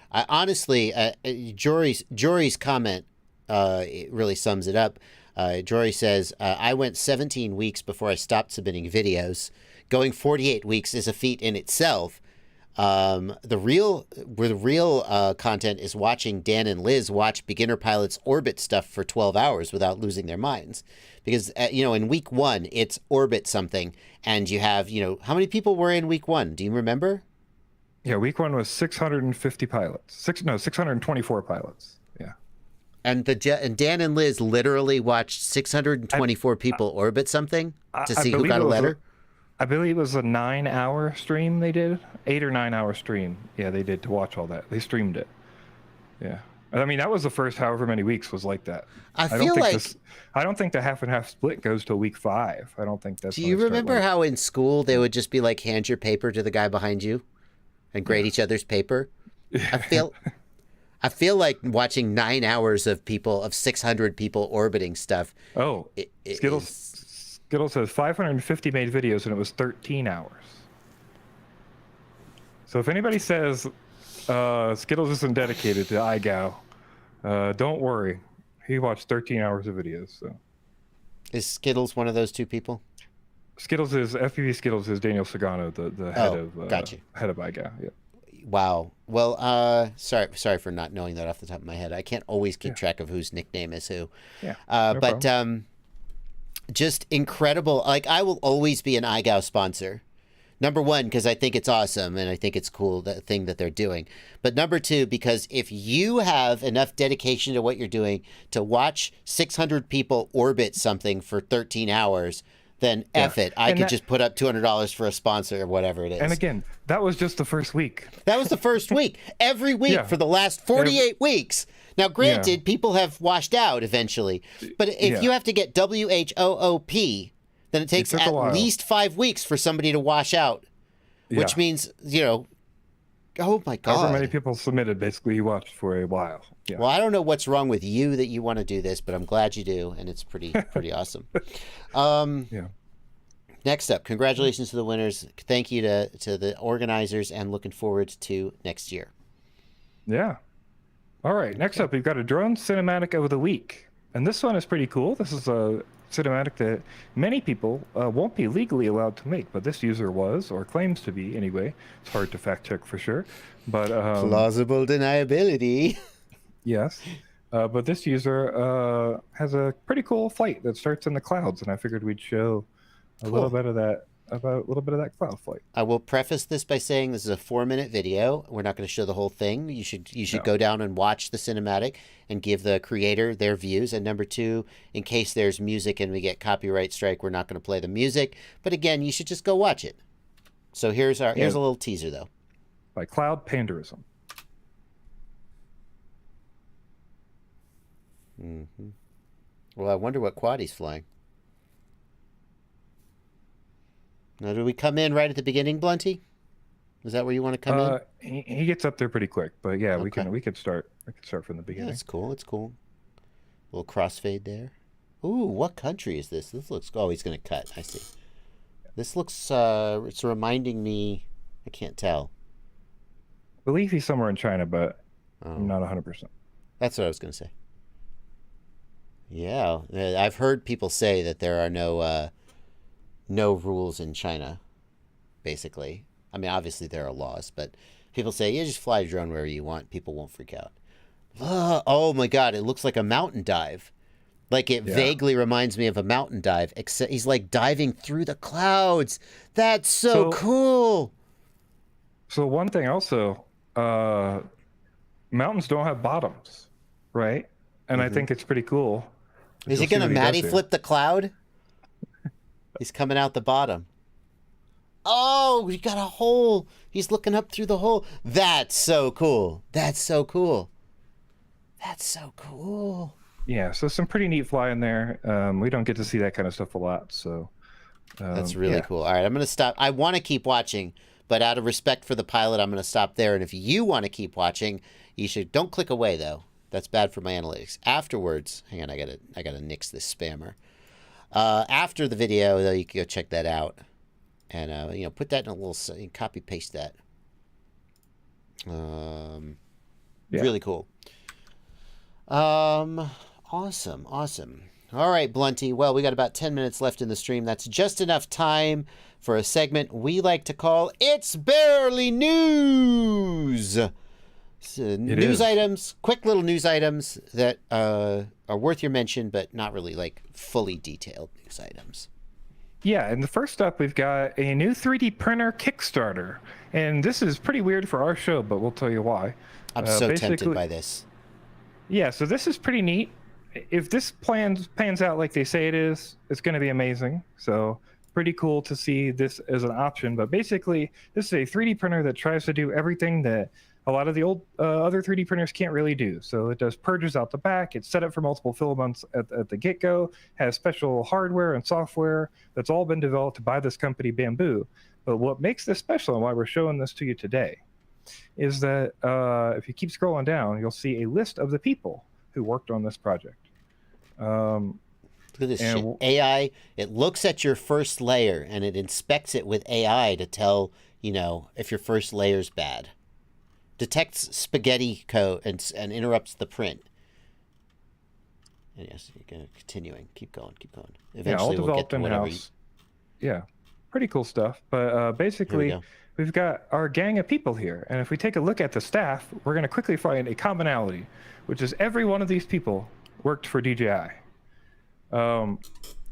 I honestly, Jory's comment, it really sums it up. Jory says, I went 17 weeks before I stopped submitting videos. Going 48 weeks is a feat in itself. The real content is watching Dan and Liz watch beginner pilots orbit stuff for 12 hours without losing their minds. Because, in week 1, it's orbit something. And you have, how many people were in week 1? Do you remember? Yeah, week 1 was 650 pilots. 624 pilots. Yeah. And Dan and Liz literally watched 624 people orbit something to see who got a letter? I believe it was a 9-hour stream they did. 8 or 9 hour stream. Yeah, they did to watch all that. They streamed it. Yeah. I mean, that was the first however many weeks was like that. I don't think the half and half split goes till week 5. I don't think that's. Do you remember how in school they would just be like, hand your paper to the guy behind you and grade each other's paper? I feel like watching 9 hours of 600 people orbiting stuff. Oh, Skittles says 550 made videos and it was 13 hours. So if anybody says Skittles isn't dedicated to IGOW, don't worry. He watched 13 hours of videos. So. Is Skittles one of those two people? FPV Skittles is Daniel Sagano, the head of IGOW. Yeah. Wow. Well, sorry for not knowing that off the top of my head. I can't always keep track of whose nickname is who. Yeah. But just incredible. Like, I will always be an IGOW sponsor. Number 1, because I think it's awesome and I think it's cool, the thing that they're doing. But number 2, because if you have enough dedication to what you're doing to watch 600 people orbit something for 13 hours, then F it. I could just put up $200 for a sponsor or whatever it is. And again, that was just the first week. That was the first week. Every week for the last 48 weeks. Now, granted, people have washed out eventually. But if you have to get WHOOP, then it takes at least 5 weeks for somebody to wash out. Which means, oh my God. However many people submitted, basically, you watched for a while. Yeah. Well, I don't know what's wrong with you that you want to do this, but I'm glad you do, and it's pretty awesome. Next up, congratulations to the winners. Thank you to the organizers, and looking forward to next year. Yeah. All right, next up, we've got a drone cinematic of the week. And this one is pretty cool. This is a cinematic that many people won't be legally allowed to make, but this user was, or claims to be anyway. It's hard to fact check for sure. But plausible deniability. Yes. But this user has a pretty cool flight that starts in the clouds, and I figured we'd show a little bit of that cloud flight. I will preface this by saying this is a 4-minute video. We're not going to show the whole thing. You should go down and watch the cinematic and give the creator their views. And number 2, in case there's music and we get copyright strike, we're not going to play the music. But again, you should just go watch it. So here's a little teaser though. By Cloud Panderism. Well, I wonder what quad he's flying. Now, do we come in right at the beginning, Blunty? Is that where you want to come in? He gets up there pretty quick, but yeah, Okay. we could start from the Yeah, beginning. it's cool. It's cool. Little crossfade there. Ooh, what country is this? This looks. Oh, he's gonna cut. I see. This looks. It's reminding me. I can't tell. I believe he's somewhere in China, but Oh. I'm not 100%. That's what I was gonna say. Yeah, I've heard people say that there are no rules in China. Basically, I mean, obviously there are laws, but people say you just fly a drone wherever you want. People won't freak out. Oh my God! It looks like a mountain dive. Like it vaguely reminds me of a mountain dive, except he's like diving through the clouds. That's so cool. So one thing also, mountains don't have bottoms, right? And I think it's pretty cool. Is he You'll see gonna what he does Matty here. flip the cloud? He's coming out the bottom. Oh, he got a hole. He's looking up through the hole. That's so cool. That's so cool. That's so cool. Yeah, so some pretty neat flying there. We don't get to see that kind of stuff a lot, so That's really yeah. cool. All right, I'm going to stop. I want to keep watching, but out of respect for the pilot, I'm going to stop there. And if you want to keep watching, you should. Don't click away, though. That's bad for my analytics. Afterwards, hang on, I gotta nix this spammer. After the video, though, you can go check that out, and put that in a little. Copy paste that. Really cool. Awesome. All right, Blunty. Well, we got about 10 minutes left in the stream. That's just enough time for a segment we like to call It's Barely News. News items, quick little news items that are worth your mention, but not really like fully detailed news items. Yeah, and the first up, we've got a new 3D printer Kickstarter. And this is pretty weird for our show, but we'll tell you why. I'm so tempted by this. Yeah, so this is pretty neat. If this pans out like they say it is, it's going to be amazing. So pretty cool to see this as an option. But basically, this is a 3D printer that tries to do everything that a lot of the old other 3D printers can't really do. So it does purges out the back. It's set up for multiple filaments at the get-go, has special hardware and software that's all been developed by this company, Bambu. But what makes this special and why we're showing this to you today is that if you keep scrolling down, you'll see a list of the people who worked on this project. Look at this shit. AI, it looks at your first layer and it inspects it with AI to tell, if your first layer's bad. Detects spaghetti code and interrupts the print. And yes, you're continuing. Keep going. Eventually we'll get to whatever. Yeah, pretty cool stuff. But basically, we've got our gang of people here. And if we take a look at the staff, we're going to quickly find a commonality, which is every one of these people worked for DJI.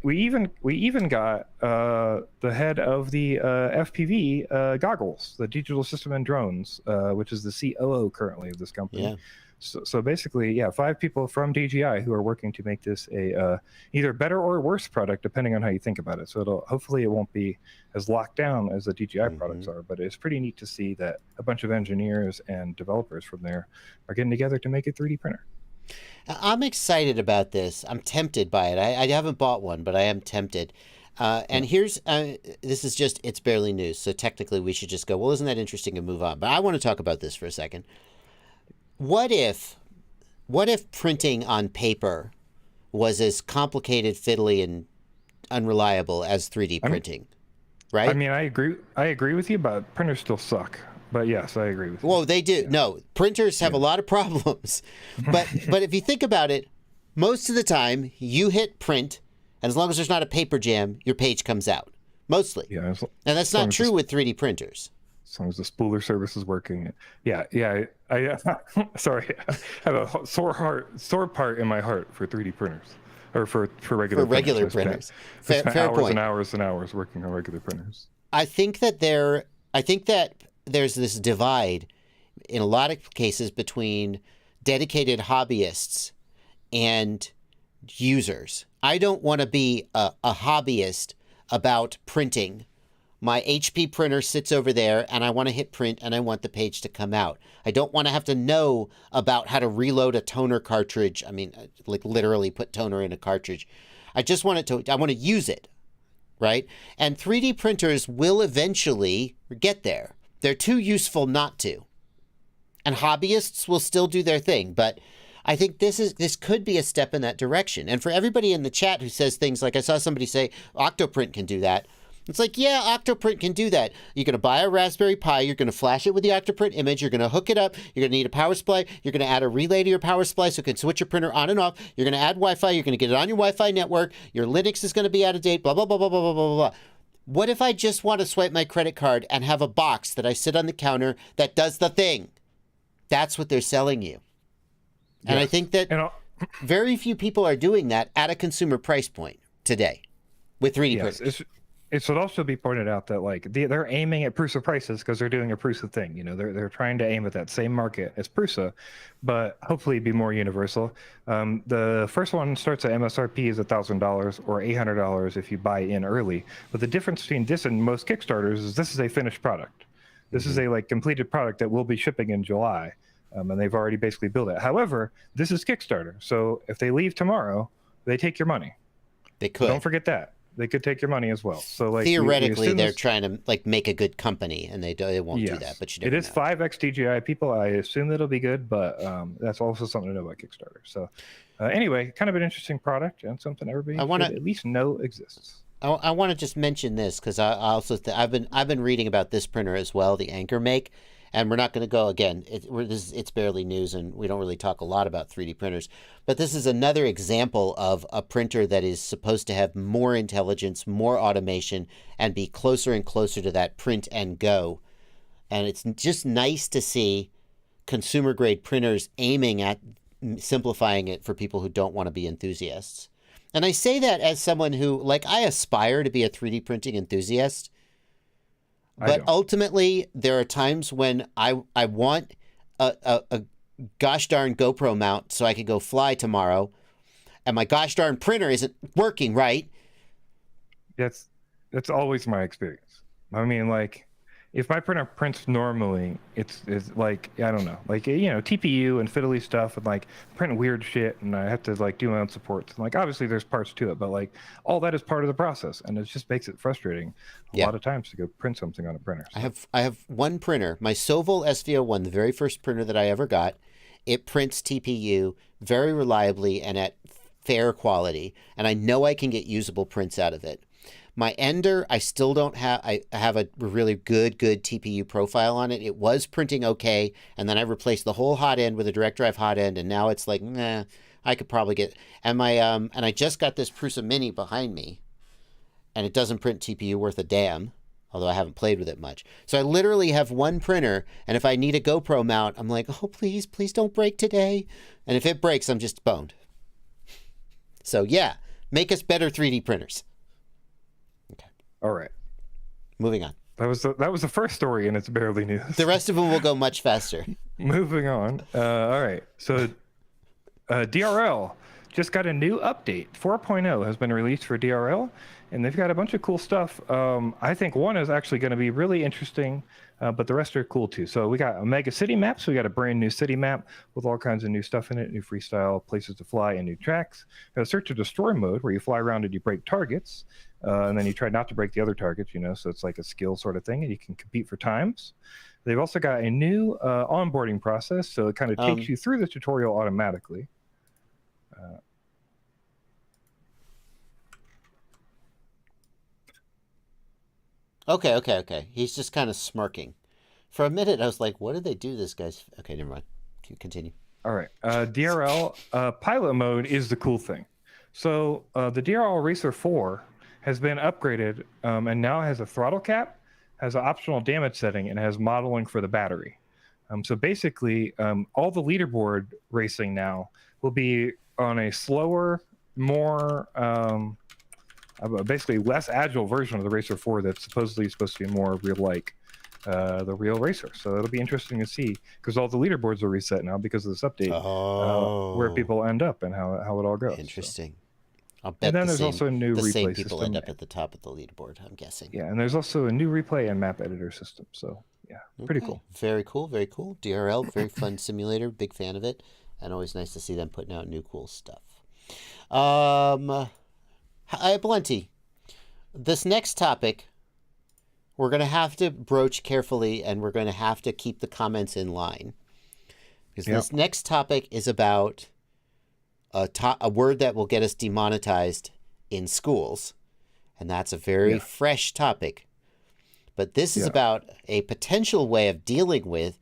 We even got the head of the FPV goggles, the Digital System and Drones, which is the COO currently of this company. Yeah. So basically, 5 people from DJI who are working to make this a either better or worse product, depending on how you think about it. So hopefully it won't be as locked down as the DJI products are, but it's pretty neat to see that a bunch of engineers and developers from there are getting together to make a 3D printer. I'm excited about this. I'm tempted by it. I haven't bought one, but I am tempted. And here's, this is just, it's barely news. So technically we should just go, well, isn't that interesting, and move on. But I want to talk about this for a second. What if printing on paper was as complicated, fiddly, and unreliable as 3D printing? Right? I mean, I agree with you, but printers still suck. But yes, I agree with you. Well, they do. Yeah. No, printers have a lot of problems. But if you think about it, most of the time you hit print, and as long as there's not a paper jam, your page comes out. Mostly. Yeah. And that's not true with 3D printers. As long as the spooler service is working. Yeah. I sorry, I have a sore part in my heart for 3D printers, or for regular printers. Fair hours point. And hours and hours working on regular printers. I think that there's this divide in a lot of cases between dedicated hobbyists and users. I don't want to be a hobbyist about printing. My HP printer sits over there and I want to hit print and I want the page to come out. I don't want to have to know about how to reload a toner cartridge. I mean, like literally put toner in a cartridge. I just want I want to use it. right? And 3D printers will eventually get there. They're too useful not to. And hobbyists will still do their thing, but I think this could be a step in that direction. And for everybody in the chat who says things like, I saw somebody say, Octoprint can do that. It's like, yeah, Octoprint can do that. You're going to buy a Raspberry Pi. You're going to flash it with the Octoprint image. You're going to hook it up. You're going to need a power supply. You're going to add a relay to your power supply so you can switch your printer on and off. You're going to add Wi-Fi. You're going to get it on your Wi-Fi network. Your Linux is going to be out of date, blah, blah, blah, blah, blah, blah, blah, blah. What if I just want to swipe my credit card and have a box that I sit on the counter that does the thing? That's what they're selling you. And I think that very few people are doing that at a consumer price point today with 3D printers. It should also be pointed out that like they're aiming at Prusa prices because they're doing a Prusa thing. You know, they're trying to aim at that same market as Prusa, but hopefully be more universal. The first one starts at MSRP is $1,000 or $800 if you buy in early. But the difference between this and most Kickstarters is this is a finished product. This is a like completed product that will be shipping in July, and they've already basically built it. However, this is Kickstarter, so if they leave tomorrow, they take your money. They could. Don't forget that. They could take your money as well. So like theoretically, they're trying to like make a good company, and they won't do that. But you never know. 5x DJI people. I assume it'll be good, but that's also something to know about Kickstarter. So anyway, kind of an interesting product and something everybody should at least know exists. I want to just mention this because I also I've been reading about this printer as well, the Anchor Make, and we're not going to go again. It's barely news, and we don't really talk a lot about 3D printers. But this is another example of a printer that is supposed to have more intelligence, more automation, and be closer and closer to that print and go. And it's just nice to see consumer grade printers aiming at simplifying it for people who don't want to be enthusiasts. And I say that as someone who, like, I aspire to be a 3D printing enthusiast. But ultimately, there are times when I want a gosh darn GoPro mount so I could go fly tomorrow, and my gosh darn printer isn't working right. That's always my experience. I mean, like, if my printer prints normally, it's like, I don't know, like, you know, TPU and fiddly stuff and like print weird shit, and I have to like do my own supports. And like, obviously there's parts to it, but like all that is part of the process, and it just makes it frustrating a lot of times to go print something on a printer. So. I have one printer, my Sovol SV01, the very first printer that I ever got. It prints TPU very reliably and at fair quality, and I know I can get usable prints out of it. My Ender, I still don't have. I have a really good TPU profile on it. It was printing okay, and then I replaced the whole hot end with a direct drive hot end, and now it's like, nah, I could probably get. And my and I just got this Prusa Mini behind me, and it doesn't print TPU worth a damn, although I haven't played with it much. So I literally have one printer, and if I need a GoPro mount, I'm like, oh, please don't break today. And if it breaks, I'm just boned. So yeah, make us better 3D printers. All right. Moving on. That was the first story, and it's barely news. The rest of them will go much faster. Moving on. All right. So DRL just got a new update. 4.0 has been released for DRL, and they've got a bunch of cool stuff. I think one is actually going to be really interesting, but the rest are cool too. So we got a mega city map. So we got a brand new city map with all kinds of new stuff in it, new freestyle places to fly and new tracks. Got a search and destroy mode where you fly around and you break targets. And then you try not to break the other targets, you know, so it's like a skill sort of thing, and you can compete for times. They've also got a new onboarding process, so it kind of takes you through the tutorial automatically. Okay. He's just kind of smirking. For a minute, I was like, what did they do to this guy's... Okay, never mind. Continue. All right. DRL pilot mode is the cool thing. So the DRL Racer 4 has been upgraded and now has a throttle cap, has an optional damage setting, and has modeling for the battery. So basically, all the leaderboard racing now will be on a slower, more, basically less agile version of the Racer 4 that's supposedly supposed to be more real-like the real Racer. So it'll be interesting to see, because all the leaderboards are reset now because of this update, where people end up and how it all goes. Interesting. So. I'll bet and then there's also a new replay same people system. end up at the top of the leaderboard, I'm guessing. Yeah, and there's also a new replay and map editor system. So yeah, pretty cool. Very cool. DRL, very fun simulator. Big fan of it, and always nice to see them putting out new cool stuff. Blunty, this next topic, we're going to have to broach carefully, and we're going to have to keep the comments in line. Because this next topic is about a word that will get us demonetized in schools. And that's a very fresh topic. But this is about a potential way of dealing with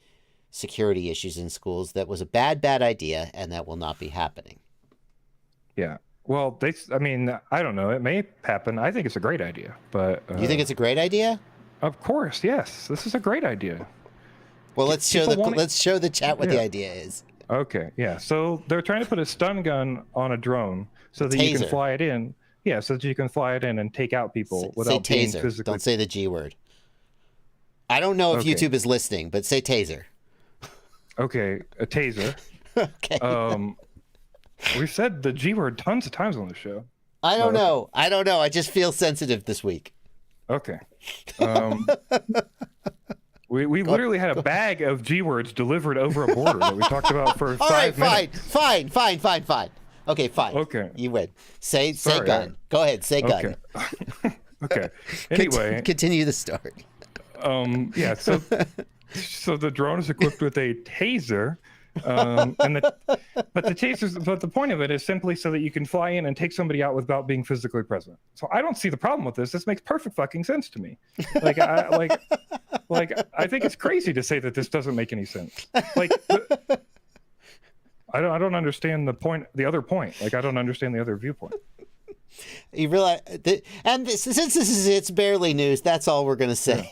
security issues in schools that was a bad idea, and that will not be happening. Yeah. Well, I mean, I don't know. It may happen. I think it's a great idea, but... You think it's a great idea? Of course, yes. This is a great idea. Well, let's show the chat what the idea is. Okay, yeah. So they're trying to put a stun gun on a drone so that you can fly it in. Yeah, so that you can fly it in and take out people without being taser. physically... Don't say the G word. I don't know if YouTube is listening, but say taser. Okay, a taser. Okay. We've said the G word tons of times on the show. I don't know. I just feel sensitive this week. Okay. We literally had a bag of G words delivered over a border that we talked about for 5 minutes. Fine. Okay, fine. Okay. You win. Say gun. Go ahead, say gun. Okay. Okay. Anyway. Continue the story. Yeah, so the drone is equipped with a taser. But the point of it is simply so that you can fly in and take somebody out without being physically present. So I don't see the problem with this. This makes perfect fucking sense to me. I think it's crazy to say that this doesn't make any sense. I don't understand the other point. I don't understand the other viewpoint. You realize since it's barely news, that's all we're gonna say.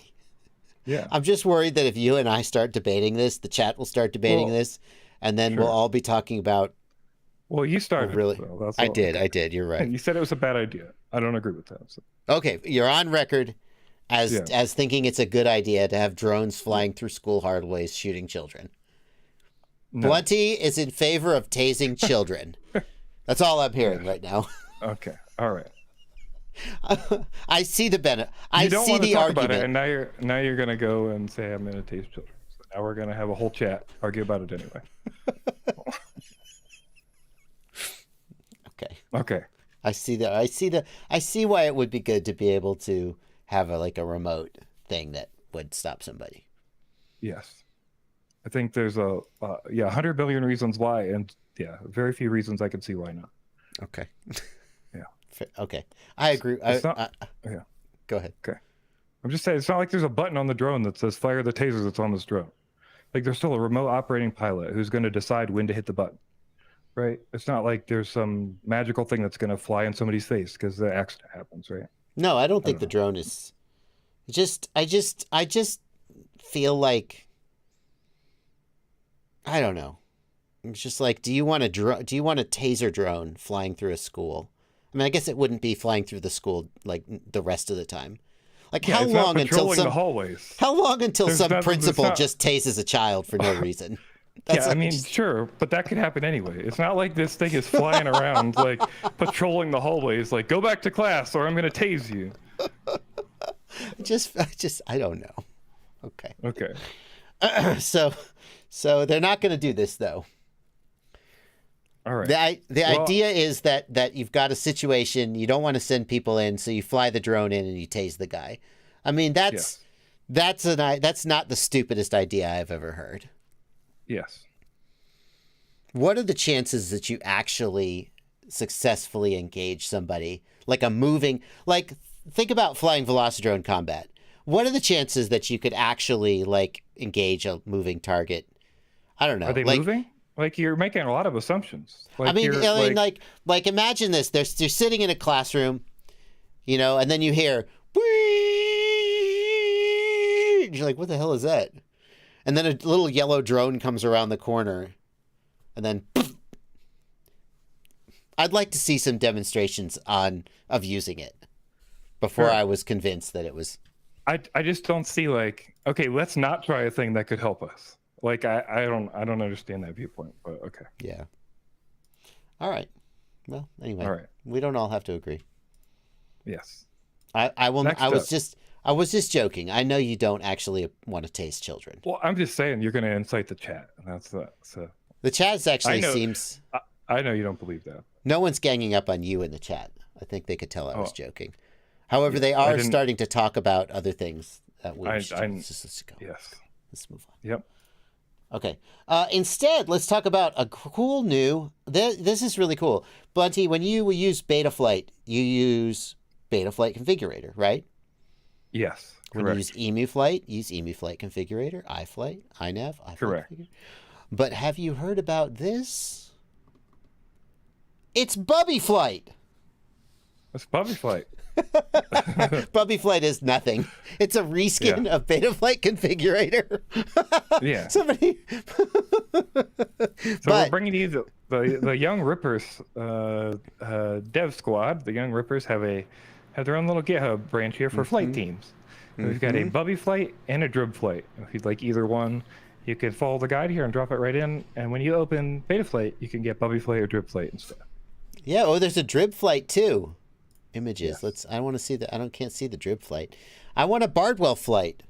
Yeah. I'm just worried that if you and I start debating this, the chat will start debating this, and then we'll all be talking about... Well, you started. Really? So I did. You're right. You said it was a bad idea. I don't agree with that. So. Okay, you're on record as thinking it's a good idea to have drones flying through school hallways shooting children. No. Blunty is in favor of tasing children. That's all I'm hearing right now. Okay. All right. I see the benefit. I see the talk argument. About it, and now you're gonna go and say I'm gonna tase children. So now we're gonna have a whole chat argue about it anyway. Okay. I see why it would be good to be able to have a remote thing that would stop somebody. Yes, I think there's 100 billion reasons why, and very few reasons I can see why not. Okay. Yeah. Okay. I agree. Yeah. Go ahead. Okay. I'm just saying, it's not like there's a button on the drone that says fire the taser that's on this drone. There's still a remote operating pilot who's going to decide when to hit the button. Right? It's not like there's some magical thing that's going to fly in somebody's face because the accident happens, right? No, I don't think the drone is... I just feel like... I don't know. It's just like, do you want a taser drone flying through a school? I mean, I guess it wouldn't be flying through the school the rest of the time. How long until some principal just tases a child for no reason? Sure, but that could happen anyway. It's not like this thing is flying around patrolling the hallways go back to class or I'm going to tase you. I don't know. Okay. So they're not going to do this though. All right. The idea is that you've got a situation, you don't want to send people in, so you fly the drone in and you tase the guy. I mean, that's not the stupidest idea I've ever heard. Yes. What are the chances that you actually successfully engage somebody think about flying Velocidrone combat. What are the chances that you could actually engage a moving target? I don't know. Are they moving? You're making a lot of assumptions. Imagine this. They're sitting in a classroom, and then you hear, Whee! You're like, what the hell is that? And then a little yellow drone comes around the corner, and then I'd like to see some demonstrations of using it before I was convinced that it was. I just don't see okay, let's not try a thing that could help us. I don't understand that viewpoint, but okay. Yeah. All right. Well, anyway. All right. We don't all have to agree. Yes. I was just joking. I know you don't actually want to tase children. Well, I'm just saying you're going to incite the chat, and that's so. The chat actually seems. I know you don't believe that. No one's ganging up on you in the chat. I think they could tell I was joking. However, they are didn't- starting to talk about other things that we I- should I- do. Let's go. Yes. Let's move on. Yep. Okay. Instead, let's talk about a cool new. This is really cool, Blunty. When you use Betaflight, you use Betaflight configurator, right? Yes. When Correct. you use EmuFlight, use EmuFlight configurator, iFlight, iNav, iFlight Correct. configurator. But have you heard about this? It's Bubbyflight. It's Betaflight. Bubbyflight is nothing. It's a reskin of Betaflight configurator. Yeah. Somebody. So we're bringing you the Young Rippers dev squad. The Young Rippers have their own little GitHub branch here for flight teams. We've got a Bubbyflight and a Dribflight. If you'd like either one, you can follow the guide here and drop it right in. And when you open Betaflight, you can get Bubbyflight or Dribflight instead. Yeah. Oh, there's a Dribflight too. Images. Yes. I want to see the. Can't see the Dribflight. I want a Bardwell flight.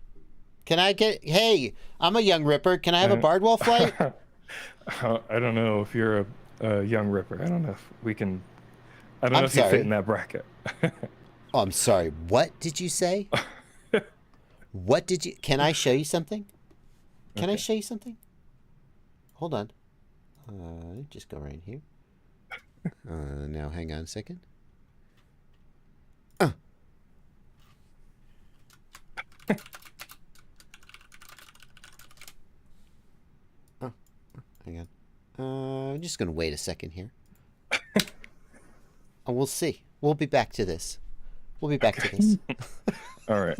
Can I get? Hey, I'm a Young Ripper. Can I have a Bardwell flight? I don't know if you're a Young Ripper. I don't know if we can. I don't I'm know if you sorry. fit in that bracket. Oh, I'm sorry. What did you say? What did you? Can I show you something? Can I show you something? Hold on. Just go right here. Now, hang on a second. Hang on. I'm just gonna wait a second here. And we'll see. We'll be back to this. We'll be back to this. All right.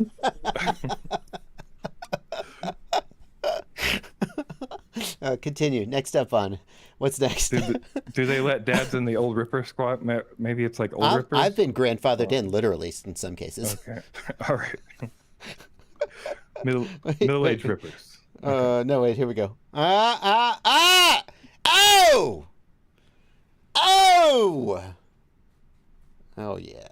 Continue. Next up on what's next? Do they let dads in the old Ripper squad? Maybe it's like old Rippers. I've been grandfathered in, literally, in some cases. Okay. All right. Middle-aged Rippers. No, wait. Here we go. Oh! Oh! Oh yeah.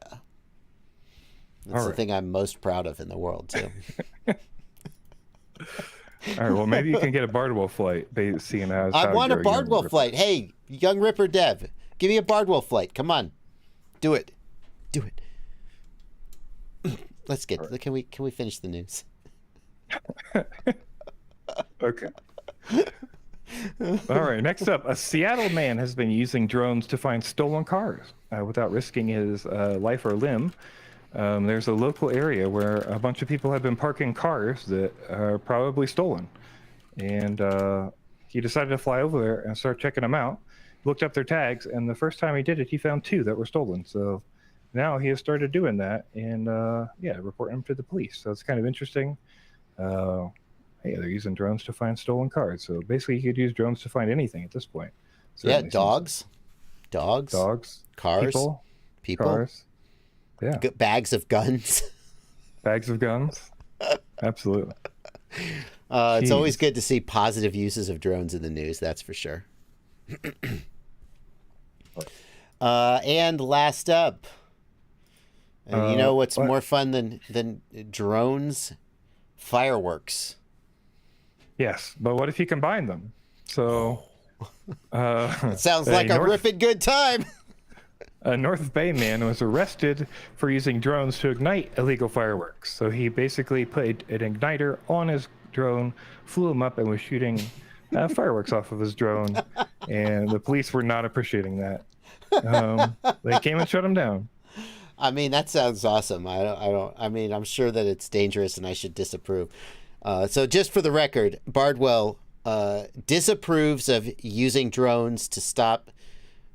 That's the thing I'm most proud of in the world too. All right. Well, maybe you can get a Bardwell flight, seeing as I how want a you're Young Bardwell Ripper. flight. Hey, Young Ripper Dev, give me a Bardwell flight. Come on, do it, do it. Let's get. Right. Can we finish the news? Okay. All right. Next up, a Seattle man has been using drones to find stolen cars without risking his life or limb. There's a local area where a bunch of people have been parking cars that are probably stolen. And he decided to fly over there and start checking them out, looked up their tags, and the first time he did it, he found 2 that were stolen. So now he has started doing that and, reporting them to the police. So it's kind of interesting. Hey, they're using drones to find stolen cars. So basically, you could use drones to find anything at this point. Yeah, Certainly dogs, cars, people. cars. Yeah. Bags of guns. Bags of guns. Absolutely. It's always good to see positive uses of drones in the news, that's for sure. And last up, and you know what's more fun than drones? Fireworks. Yes, but what if you combine them? So It sounds like a ripping good time. A North Bay man was arrested for using drones to ignite illegal fireworks. So he basically put an igniter on his drone, flew him up, and was shooting fireworks off of his drone. And the police were not appreciating that. They came and shut him down. I mean, that sounds awesome. I mean, I'm sure that it's dangerous and I should disapprove. So just for the record, Bardwell disapproves of using drones to stop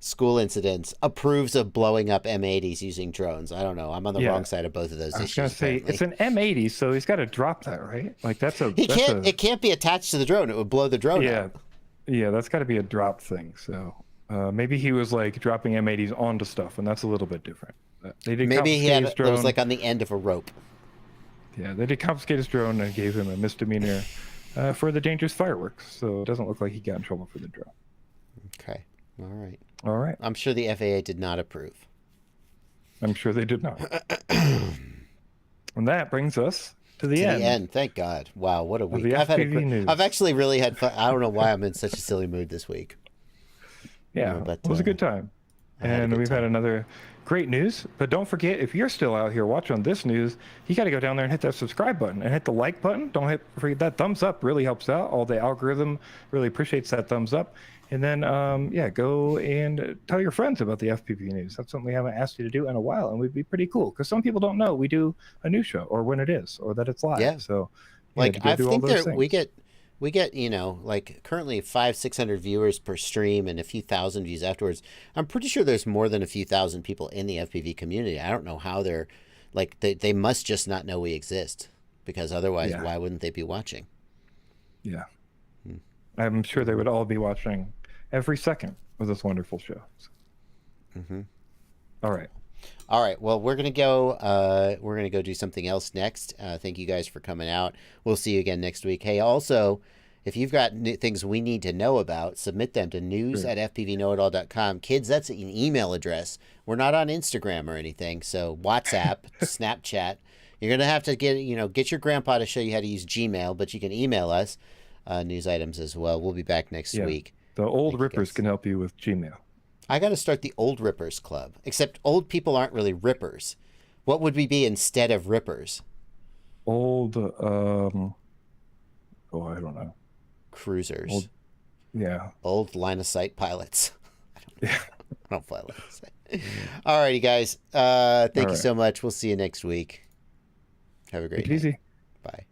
school incidents, approves of blowing up M80s using drones. I don't know. I'm on the wrong side of both of those I was issues. gonna say apparently. it's an M80, so he's got to drop that, right? Like It can't be attached to the drone. It would blow the drone up. Yeah, that's got to be a drop thing. So maybe he was like dropping M80s onto stuff, and that's a little bit different. They did Maybe he had his it drone. was like on the end of a rope. Yeah, they did confiscate his drone and gave him a misdemeanor for the dangerous fireworks. So it doesn't look like he got in trouble for the drone. Okay. All right. All right. I'm sure the FAA did not approve. I'm sure they did not. And that brings us to the end. Thank God. Wow, what a week. the FPV news. I've actually really had fun. I don't know why I'm in such a silly mood this week. Yeah, but, it was a good time. And we've had another great news. But don't forget, if you're still out here watching this news, you got to go down there and hit that subscribe button and hit the like button. Don't forget that thumbs up really helps out. All the algorithm really appreciates that thumbs up. And then, yeah, go and tell your friends about the FPV news. That's something we haven't asked you to do in a while, and we'd be pretty cool because some people don't know we do a news show or when it is or that it's live. Yeah. So, like, I think we get, you know, like currently 500-600 viewers per stream and a few thousand views afterwards. I'm pretty sure there's more than a few thousand people in the FPV community. I don't know how they're, like, they must just not know we exist, because otherwise, why wouldn't they be watching? Yeah. I'm sure they would all be watching every second of this wonderful show. So. All right. All right. Well, we're gonna go do something else next. Thank you guys for coming out. We'll see you again next week. Hey, also, if you've got things we need to know about, submit them to news@fpvknowitall.com. Kids, that's an email address. We're not on Instagram or anything. So WhatsApp, Snapchat. You're gonna have to get your grandpa to show you how to use Gmail, but you can email us news items as well. We'll be back next week. The old rippers can help you with Gmail. I got to start the Old Rippers Club, except old people aren't really rippers. What would we be instead of rippers? Old, I don't know. Cruisers. Old line of sight pilots. I don't fly line of sight. All righty, guys. Thank you so much. We'll see you next week. Have a great night. Easy. Bye.